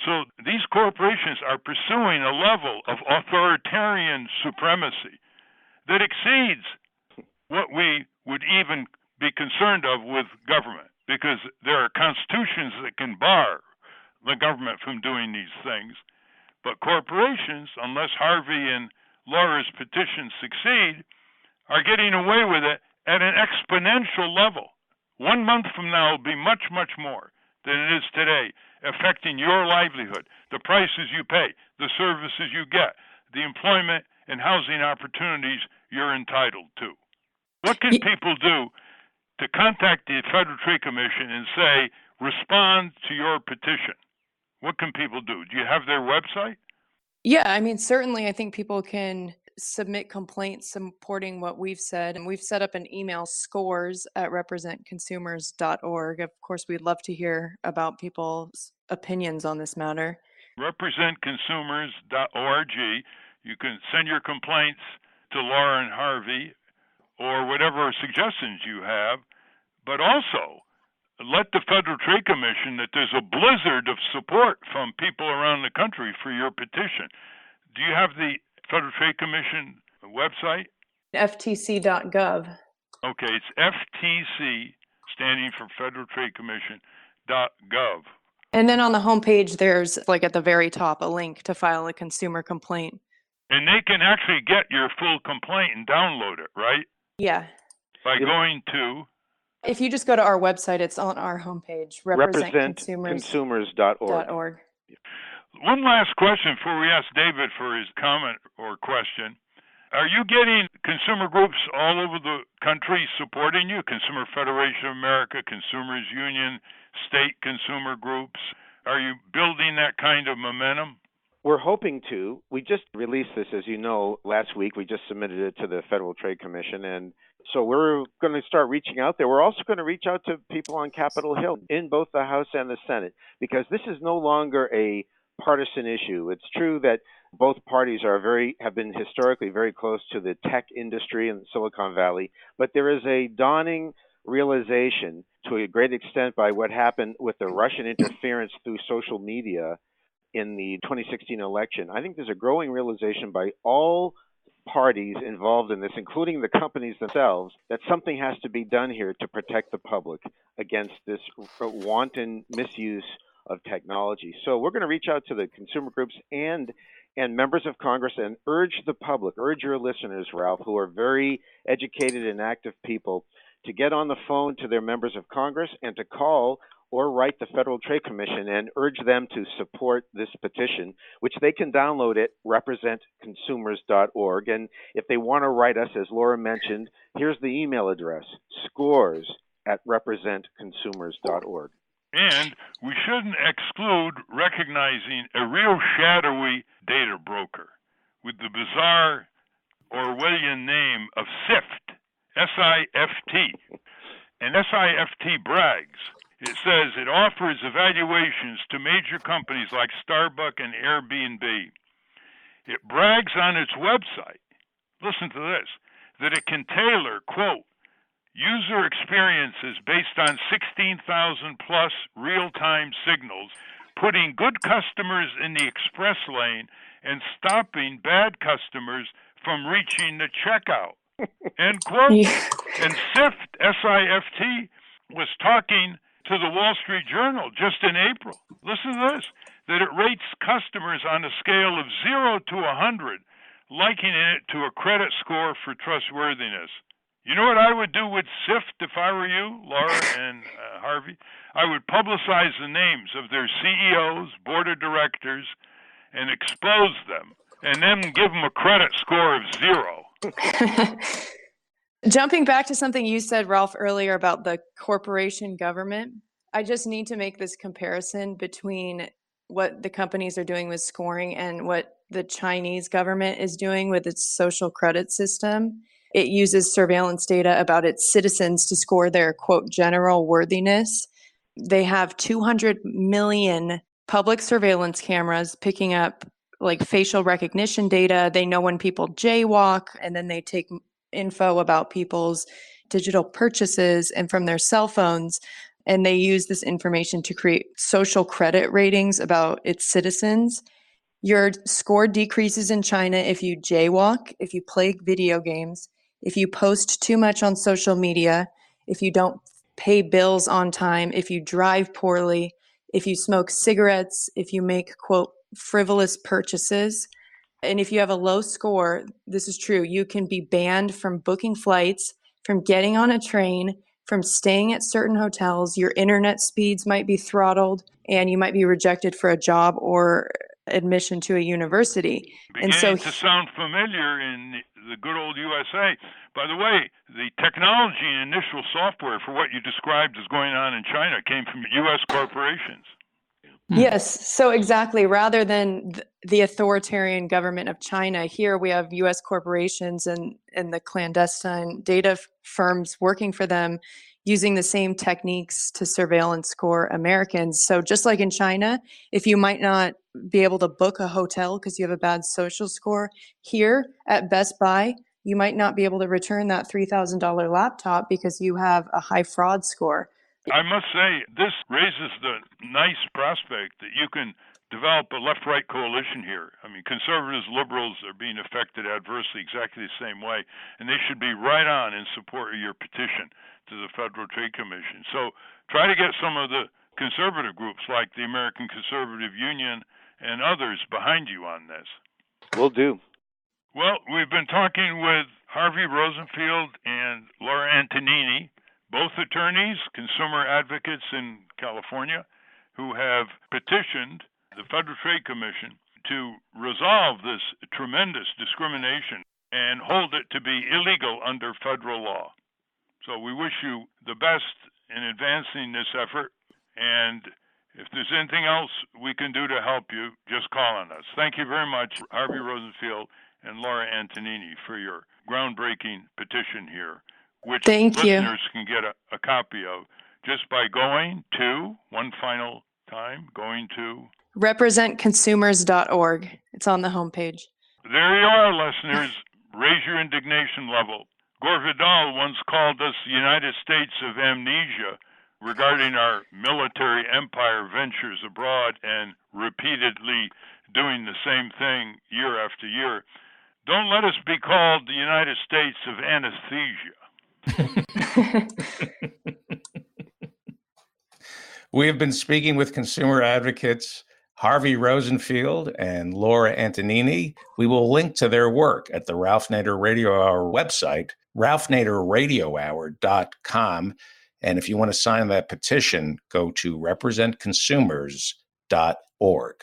So these corporations are pursuing a level of authoritarian supremacy that exceeds what we would even be concerned of with government, because there are constitutions that can bar the government from doing these things. But corporations, unless Harvey and Laura's petitions succeed, are getting away with it at an exponential level. 1 month from now will be much, much more than it is today, affecting your livelihood, the prices you pay, the services you get, the employment and housing opportunities you're entitled to. What can people do to contact the Federal Trade Commission and say, respond to your petition? What can people do? Do you have their website? Yeah, I mean, certainly I think people can submit complaints supporting what we've said. And we've set up an email, scores@representconsumers.org. Of course, we'd love to hear about people's opinions on this matter. Representconsumers.org. You can send your complaints to Laura and Harvey or whatever suggestions you have, but also let the Federal Trade Commission that there's a blizzard of support from people around the country for your petition. Do you have the Federal Trade Commission website? FTC.gov. Okay, it's FTC, standing for Federal Trade Commission, .gov. And then on the homepage, there's like at the very top, a link to file a consumer complaint. And they can actually get your full complaint and download it, right? Yeah. By going to... If you just go to our website, it's on our homepage, representconsumers.org. One last question before we ask David for his comment or question. Are you getting consumer groups all over the country supporting you? Consumer Federation of America, Consumers Union, state consumer groups. Are you building that kind of momentum? We're hoping to. We just released this, as you know, last week. We just submitted it to the Federal Trade Commission, and so we're going to start reaching out there. We're also going to reach out to people on Capitol Hill in both the House and the Senate, because this is no longer a partisan issue. It's true that both parties have been historically very close to the tech industry in Silicon Valley, but there is a dawning realization to a great extent by what happened with the Russian interference through social media in the 2016 election. I think there's a growing realization by all parties involved in this, including the companies themselves, that something has to be done here to protect the public against this wanton misuse of technology. So we're going to reach out to the consumer groups and members of Congress and urge the public, urge your listeners, Ralph, who are very educated and active people, to get on the phone to their members of Congress and to call or write the Federal Trade Commission and urge them to support this petition, which they can download at representconsumers.org. And if they want to write us, as Laura mentioned, here's the email address, scores@representconsumers.org. And we shouldn't exclude recognizing a real shadowy data broker with the bizarre Orwellian name of SIFT, S-I-F-T. And SIFT brags. It says it offers evaluations to major companies like Starbucks and Airbnb. It brags on its website, listen to this, that it can tailor, quote, user experiences based on 16,000 plus real-time signals, putting good customers in the express lane and stopping bad customers from reaching the checkout, end quote. And SIFT, S-I-F-T, was talking to the Wall Street Journal just in April. Listen to this, that it rates customers on a scale of 0 to 100, likening it to a credit score for trustworthiness. You know what I would do with SIFT if I were you, Laura and Harvey? I would publicize the names of their CEOs, board of directors, and expose them, and then give them a credit score of 0. Jumping back to something you said, Ralph, earlier about the corporation government, I just need to make this comparison between what the companies are doing with scoring and what the Chinese government is doing with its social credit system. It uses surveillance data about its citizens to score their, quote, general worthiness. They have 200 million public surveillance cameras picking up like facial recognition data. They know when people jaywalk, and then they take info about people's digital purchases and from their cell phones. And they use this information to create social credit ratings about its citizens. Your score decreases in China if you jaywalk, if you play video games, if you post too much on social media, if you don't pay bills on time, if you drive poorly, if you smoke cigarettes, if you make, quote, frivolous purchases. And if you have a low score, this is true, you can be banned from booking flights, from getting on a train, from staying at certain hotels. Your internet speeds might be throttled, and you might be rejected for a job or admission to a university. Beginning to sound familiar in the good old USA. By the way, the technology and initial software for what you described as going on in China came from U.S. corporations. Yes, so exactly. Rather than the authoritarian government of China, here we have U.S. corporations and the clandestine data firms working for them using the same techniques to surveil and score Americans. So just like in China, if you might not be able to book a hotel because you have a bad social score, here at Best Buy, you might not be able to return that $3,000 laptop because you have a high fraud score. I must say, this raises the nice prospect that you can develop a left-right coalition here. I mean, conservatives, liberals are being affected adversely exactly the same way, and they should be right on in support of your petition to the Federal Trade Commission. So try to get some of the conservative groups like the American Conservative Union and others behind you on this. Will do. Well, we've been talking with Harvey Rosenfield and Laura Antonini, both attorneys, consumer advocates in California, who have petitioned the Federal Trade Commission to resolve this tremendous discrimination and hold it to be illegal under federal law. So we wish you the best in advancing this effort, and if there's anything else we can do to help you, just call on us. Thank you very much, Harvey Rosenfield and Laura Antonini, for your groundbreaking petition here, which listeners can get a copy of just by going to, one final time, going to representconsumers.org. It's on the homepage. There you are, listeners. Raise your indignation level. Gore Vidal once called us the United States of amnesia regarding our military empire ventures abroad and repeatedly doing the same thing year after year. Don't let us be called the United States of anesthesia. We have been speaking with consumer advocates Harvey Rosenfield and Laura Antonini. We will link to their work at the Ralph Nader Radio Hour website, ralphnaderradiohour.com. And if you want to sign that petition, go to representconsumers.org.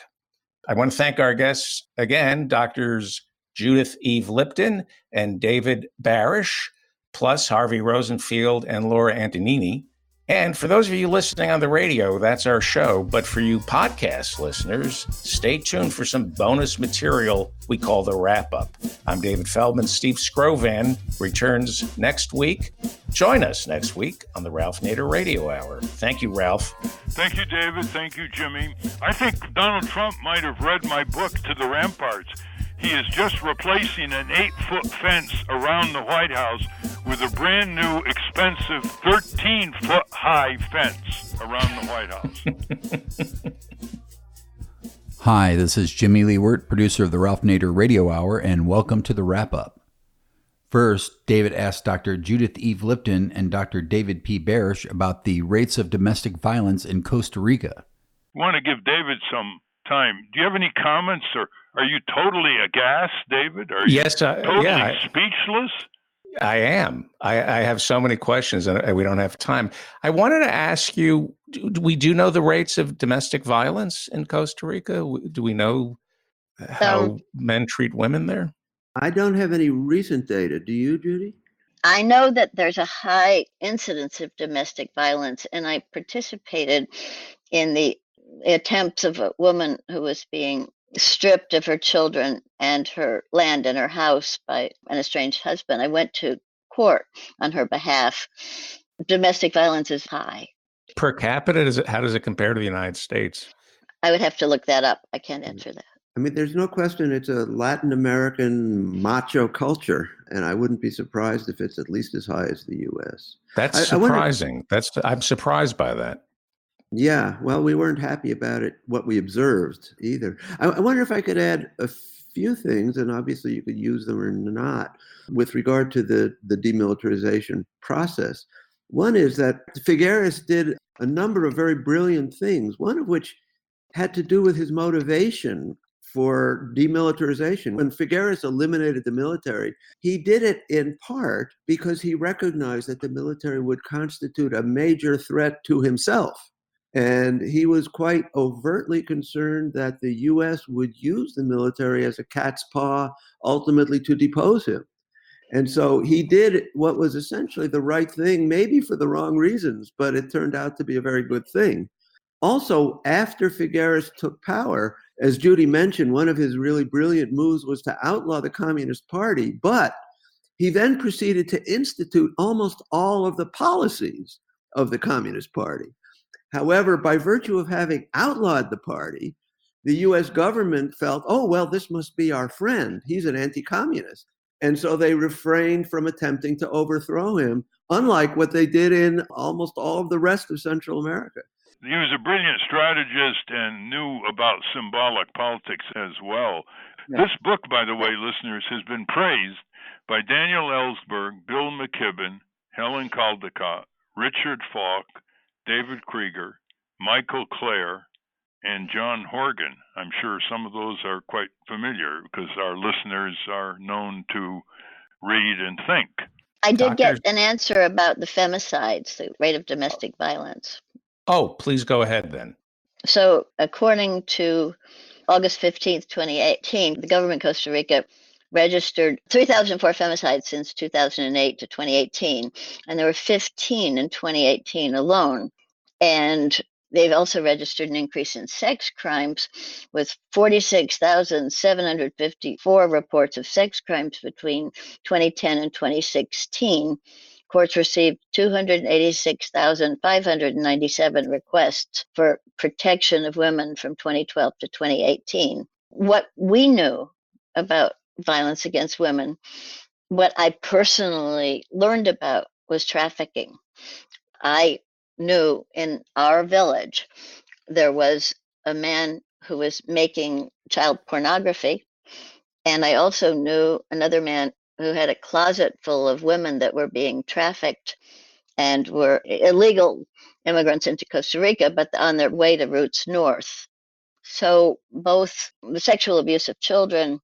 I want to thank our guests again, Doctors Judith Eve Lipton and David Barash, plus Harvey Rosenfield and Laura Antonini. And for those of you listening on the radio, that's our show. But for you podcast listeners, stay tuned for some bonus material we call the wrap-up. I'm David Feldman. Steve Scrovan returns next week. Join us next week on the Ralph Nader Radio Hour. Thank you, Ralph. Thank you, David. Thank you, Jimmy. I think Donald Trump might have read my book, To the Ramparts. He is just replacing an 8-foot fence around the White House with a brand new, expensive 13-foot high fence around the White House. Hi, this is Jimmy Leewert, producer of the Ralph Nader Radio Hour, and welcome to the wrap-up. First, David asked Dr. Judith Eve Lipton and Dr. David P. Barash about the rates of domestic violence in Costa Rica. I want to give David some time. Do you have any comments, or are you totally aghast, David? Are you totally speechless? I am. I have so many questions, and we don't have time. I wanted to ask you, do we know the rates of domestic violence in Costa Rica? Do we know how men treat women there? I don't have any recent data. Do you, Judy? I know that there's a high incidence of domestic violence, and I participated in the attempts of a woman who was being stripped of her children and her land and her house by an estranged husband. I went to court on her behalf. Domestic violence is high. Per capita, how does it compare to the United States? I would have to look that up. I can't answer that. I mean, there's no question it's a Latin American macho culture, and I wouldn't be surprised if it's at least as high as the U.S. That's surprising. I'm surprised by that. Yeah, well, we weren't happy about it, what we observed either. I wonder if I could add a few things, and obviously you could use them or not, with regard to the demilitarization process. One is that Figueres did a number of very brilliant things, one of which had to do with his motivation for demilitarization. When Figueres eliminated the military, he did it in part because he recognized that the military would constitute a major threat to himself. And he was quite overtly concerned that the U.S. would use the military as a cat's paw, ultimately to depose him. And so he did what was essentially the right thing, maybe for the wrong reasons, but it turned out to be a very good thing. Also, after Figueres took power, as Judy mentioned, one of his really brilliant moves was to outlaw the Communist Party, but he then proceeded to institute almost all of the policies of the Communist Party. However, by virtue of having outlawed the party, the US government felt, oh, well, this must be our friend. He's an anti-communist. And so they refrained from attempting to overthrow him, unlike what they did in almost all of the rest of Central America. He was a brilliant strategist and knew about symbolic politics as well. Yeah. This book, by the way, listeners, has been praised by Daniel Ellsberg, Bill McKibben, Helen Caldecott, Richard Falk, David Krieger, Michael Clare, and John Horgan. I'm sure some of those are quite familiar because our listeners are known to read and think. I did get an answer about the femicides, the rate of domestic violence. Oh, please go ahead then. So according to August 15th, 2018, the government of Costa Rica registered 3,004 femicides since 2008 to 2018, and there were 15 in 2018 alone. And they've also registered an increase in sex crimes with 46,754 reports of sex crimes between 2010 and 2016. Courts received 286,597 requests for protection of women from 2012 to 2018. What we knew about violence against women, what I personally learned about was trafficking. I knew in our village there was a man who was making child pornography, and I also knew another man who had a closet full of women that were being trafficked and were illegal immigrants into Costa Rica, but on their way to routes north. So both the sexual abuse of children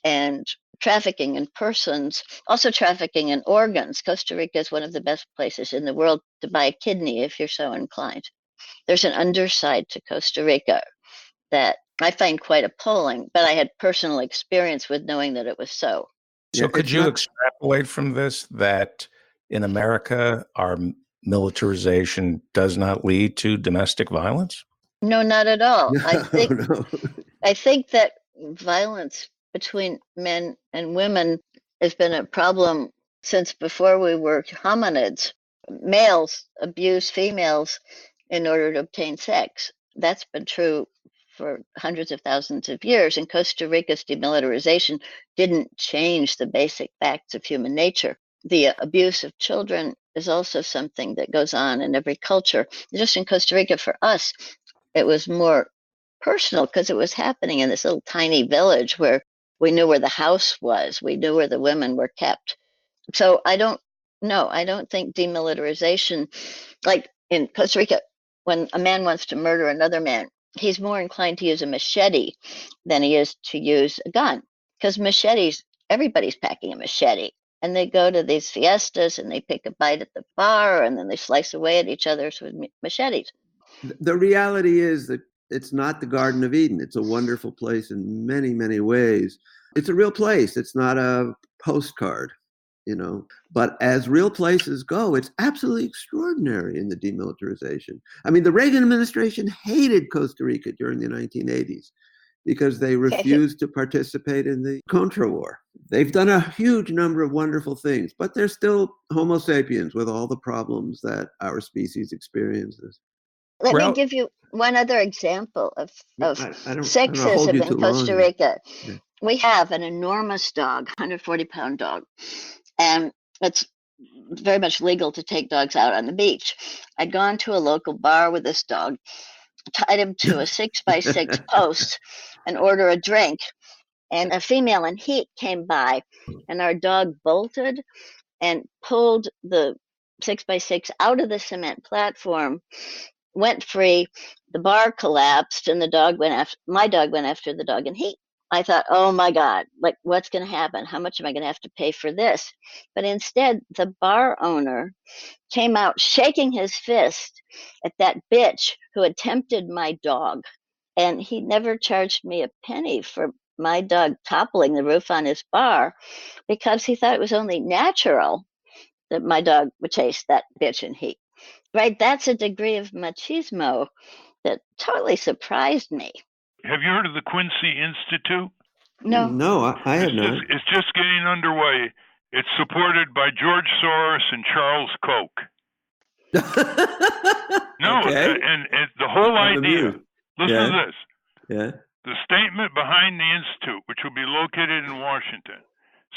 and trafficking in persons, also trafficking in organs. Costa Rica is one of the best places in the world to buy a kidney if you're so inclined. There's an underside to Costa Rica that I find quite appalling, but I had personal experience with knowing that it was so. So could you extrapolate from this that in America, our militarization does not lead to domestic violence? No, not at all. No, I think that violence between men and women has been a problem since before we were hominids. Males abuse females in order to obtain sex. That's been true for hundreds of thousands of years, and Costa Rica's demilitarization didn't change the basic facts of human nature. The abuse of children is also something that goes on in every culture. Just in Costa Rica, for us, it was more personal because it was happening in this little tiny village where we knew where the house was. We knew where the women were kept. So I don't think demilitarization, like in Costa Rica, when a man wants to murder another man, he's more inclined to use a machete than he is to use a gun. Because machetes, everybody's packing a machete. And they go to these fiestas and they pick a bite at the bar and then they slice away at each other with machetes. The reality is that it's not the Garden of Eden. It's a wonderful place in many, many ways. It's a real place. It's not a postcard, But as real places go, it's absolutely extraordinary in the demilitarization. I mean, the Reagan administration hated Costa Rica during the 1980s because they refused to participate in the Contra War. They've done a huge number of wonderful things, but they're still Homo sapiens with all the problems that our species experiences. Let me give you one other example of sexism in Costa Rica. Yeah. We have an enormous dog, 140-pound dog, and it's very much legal to take dogs out on the beach. I'd gone to a local bar with this dog, tied him to a 6x6 post and order a drink, and a female in heat came by, and our dog bolted and pulled the 6x6 out of the cement platform, went free. The bar collapsed, and my dog went after the dog in heat. I thought, oh my God, like what's going to happen? How much am I going to have to pay for this? But instead, the bar owner came out shaking his fist at that bitch who had tempted my dog. And he never charged me a penny for my dog toppling the roof on his bar because he thought it was only natural that my dog would chase that bitch in heat. Right? That's a degree of machismo that totally surprised me. Have you heard of the Quincy Institute? No. No, I have not. It's just getting underway. It's supported by George Soros and Charles Koch. No, Okay. and the whole idea, listen to this. Yeah. The statement behind the Institute, which will be located in Washington,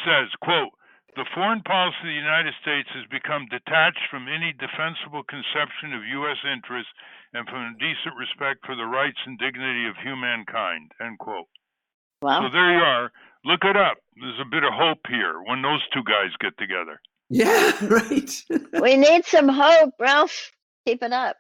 says, quote, "The foreign policy of the United States has become detached from any defensible conception of U.S. interests and from a decent respect for the rights and dignity of humankind," end quote. Wow. So there you are. Look it up. There's a bit of hope here when those two guys get together. Yeah, right. We need some hope, Ralph. Keep it up.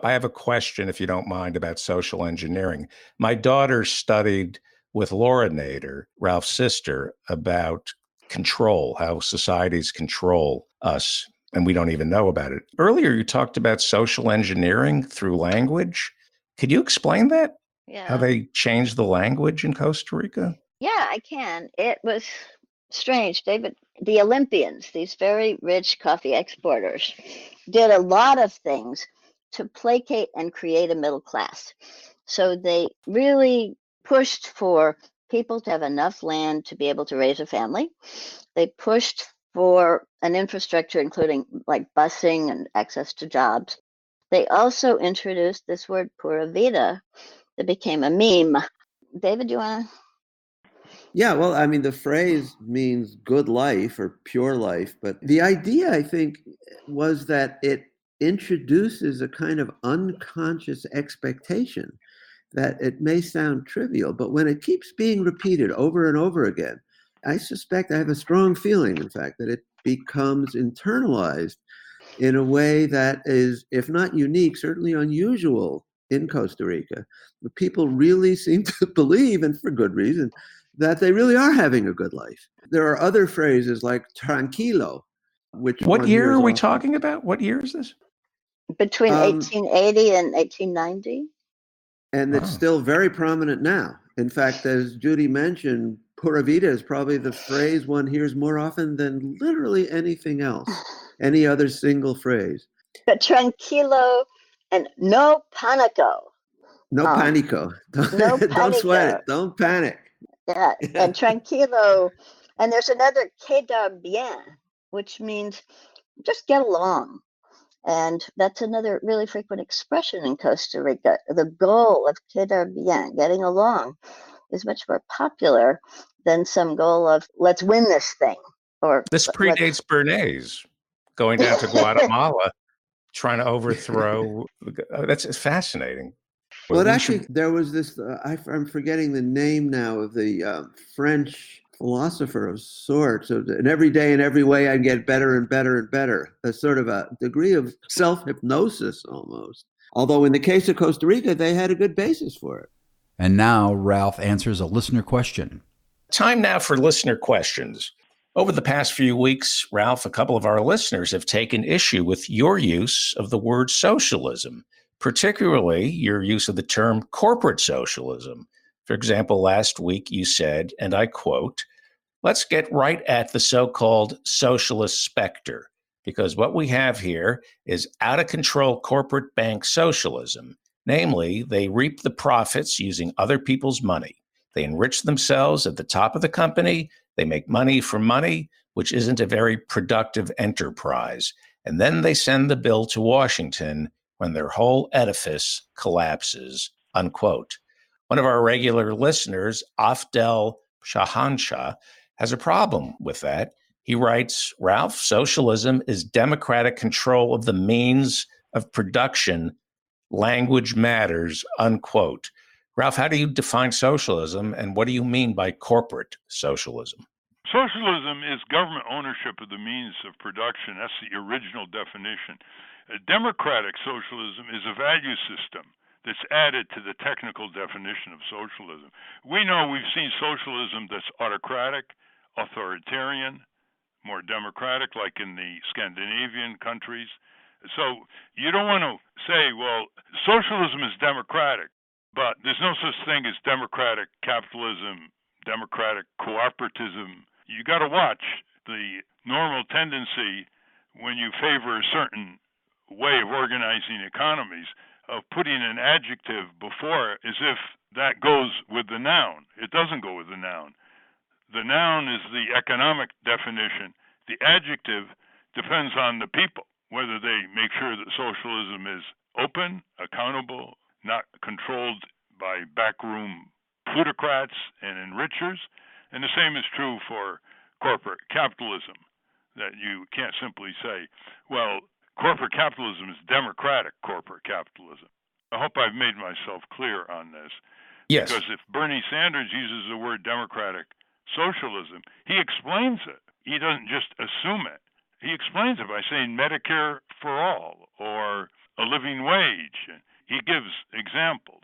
I have a question, if you don't mind, about social engineering. My daughter studied with Laura Nader, Ralph's sister, about control, how societies control us, and we don't even know about it. Earlier, you talked about social engineering through language. Could you explain that? Yeah. How they changed the language in Costa Rica? Yeah, I can. It was strange, David. The Olympians, these very rich coffee exporters, did a lot of things to placate and create a middle class. So they really pushed for people to have enough land to be able to raise a family. They pushed for an infrastructure, including like busing and access to jobs. They also introduced this word pura vida that became a meme. David, do you want to? Yeah, well, I mean, the phrase means good life or pure life, but the idea, I think, was that it introduces a kind of unconscious expectation that it may sound trivial, but when it keeps being repeated over and over again, I suspect, I have a strong feeling, in fact, that it becomes internalized in a way that is, if not unique, certainly unusual in Costa Rica. The people really seem to believe, and for good reason, that they really are having a good life. There are other phrases like tranquilo, which What year are we talking about? What year is this? Between 1880 and 1890. And it's still very prominent now. In fact, as Judy mentioned, pura vida is probably the phrase one hears more often than literally anything else, any other single phrase. But tranquilo and no panico. No panico. No Don't sweat panico. it. Don't panic. Yeah, and tranquilo. And there's another quedar bien, which means just get along. And that's another really frequent expression in Costa Rica. The goal of quedar bien, getting along, is much more popular than some goal of let's win this thing. Or this predates Bernays going down to Guatemala, trying to overthrow. That's fascinating. Well, actually, there was this, I'm forgetting the name now of the French philosopher of sorts. And every day in every way, I get better and better and better. A sort of a degree of self-hypnosis almost. Although in the case of Costa Rica, they had a good basis for it. And now Ralph answers a listener question. Time now for listener questions. Over the past few weeks, Ralph, a couple of our listeners have taken issue with your use of the word socialism, particularly your use of the term corporate socialism. For example, last week you said, and I quote, "Let's get right at the so-called socialist specter, because what we have here is out-of-control corporate bank socialism. Namely, they reap the profits using other people's money. They enrich themselves at the top of the company. They make money for money, which isn't a very productive enterprise. And then they send the bill to Washington when their whole edifice collapses," unquote. One of our regular listeners, Afdel Shahanshah, has a problem with that. He writes, "Ralph, socialism is democratic control of the means of production. Language matters," unquote. Ralph, how do you define socialism, and what do you mean by corporate socialism? Socialism is government ownership of the means of production. That's the original definition. Democratic socialism is a value system that's added to the technical definition of socialism. We know we've seen socialism that's autocratic, authoritarian, more democratic, like in the Scandinavian countries. So you don't want to say, well, socialism is democratic, but there's no such thing as democratic capitalism, democratic cooperatism. You got to watch the normal tendency when you favor a certain way of organizing economies of putting an adjective before it as if that goes with the noun. It doesn't go with the noun. The noun is the economic definition. The adjective depends on the people, whether they make sure that socialism is open, accountable, not controlled by backroom plutocrats and enrichers. And the same is true for corporate capitalism, that you can't simply say, well, corporate capitalism is democratic corporate capitalism. I hope I've made myself clear on this. Yes. Because if Bernie Sanders uses the word democratic socialism, he explains it. He doesn't just assume it. He explains it by saying Medicare for all or a living wage. He gives examples.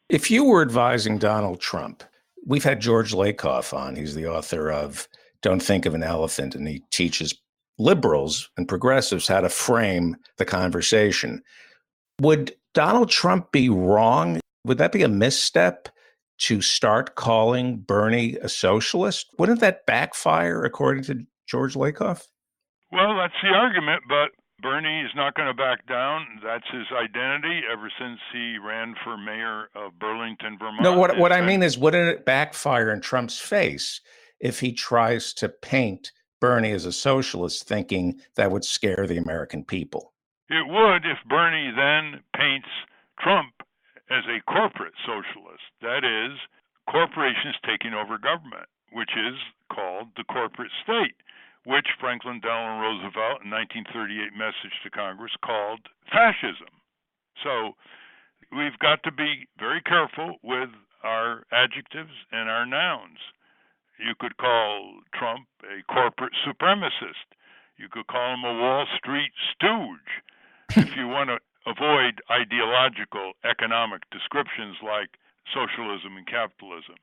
If you were advising Donald Trump, we've had George Lakoff on. He's the author of Don't Think of an Elephant, and he teaches liberals and progressives how to frame the conversation. Would Donald Trump be wrong? Would that be a misstep to start calling Bernie a socialist? Wouldn't that backfire, according to George Lakoff? Well, that's the argument, but Bernie is not going to back down. That's his identity ever since he ran for mayor of Burlington, Vermont. No, what I mean is, wouldn't it backfire in Trump's face if he tries to paint Bernie as a socialist, thinking that would scare the American people? It would if Bernie then paints Trump as a corporate socialist. That is, corporations taking over government, which is called the corporate state, which Franklin Delano Roosevelt in 1938 message to Congress called fascism. So we've got to be very careful with our adjectives and our nouns. You could call Trump a corporate supremacist. You could call him a Wall Street stooge. If you want to avoid ideological economic descriptions like socialism and capitalism.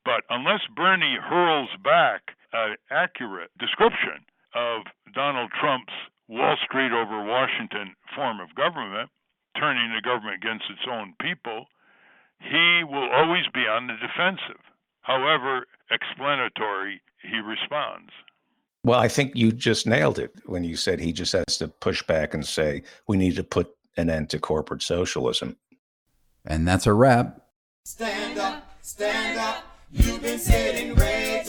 But unless Bernie hurls back an accurate description of Donald Trump's Wall Street over Washington form of government, turning the government against its own people, he will always be on the defensive, however explanatory he responds. Well, I think you just nailed it when you said he just has to push back and say, we need to put an end to corporate socialism. And that's a wrap. Stand up, you've been sitting way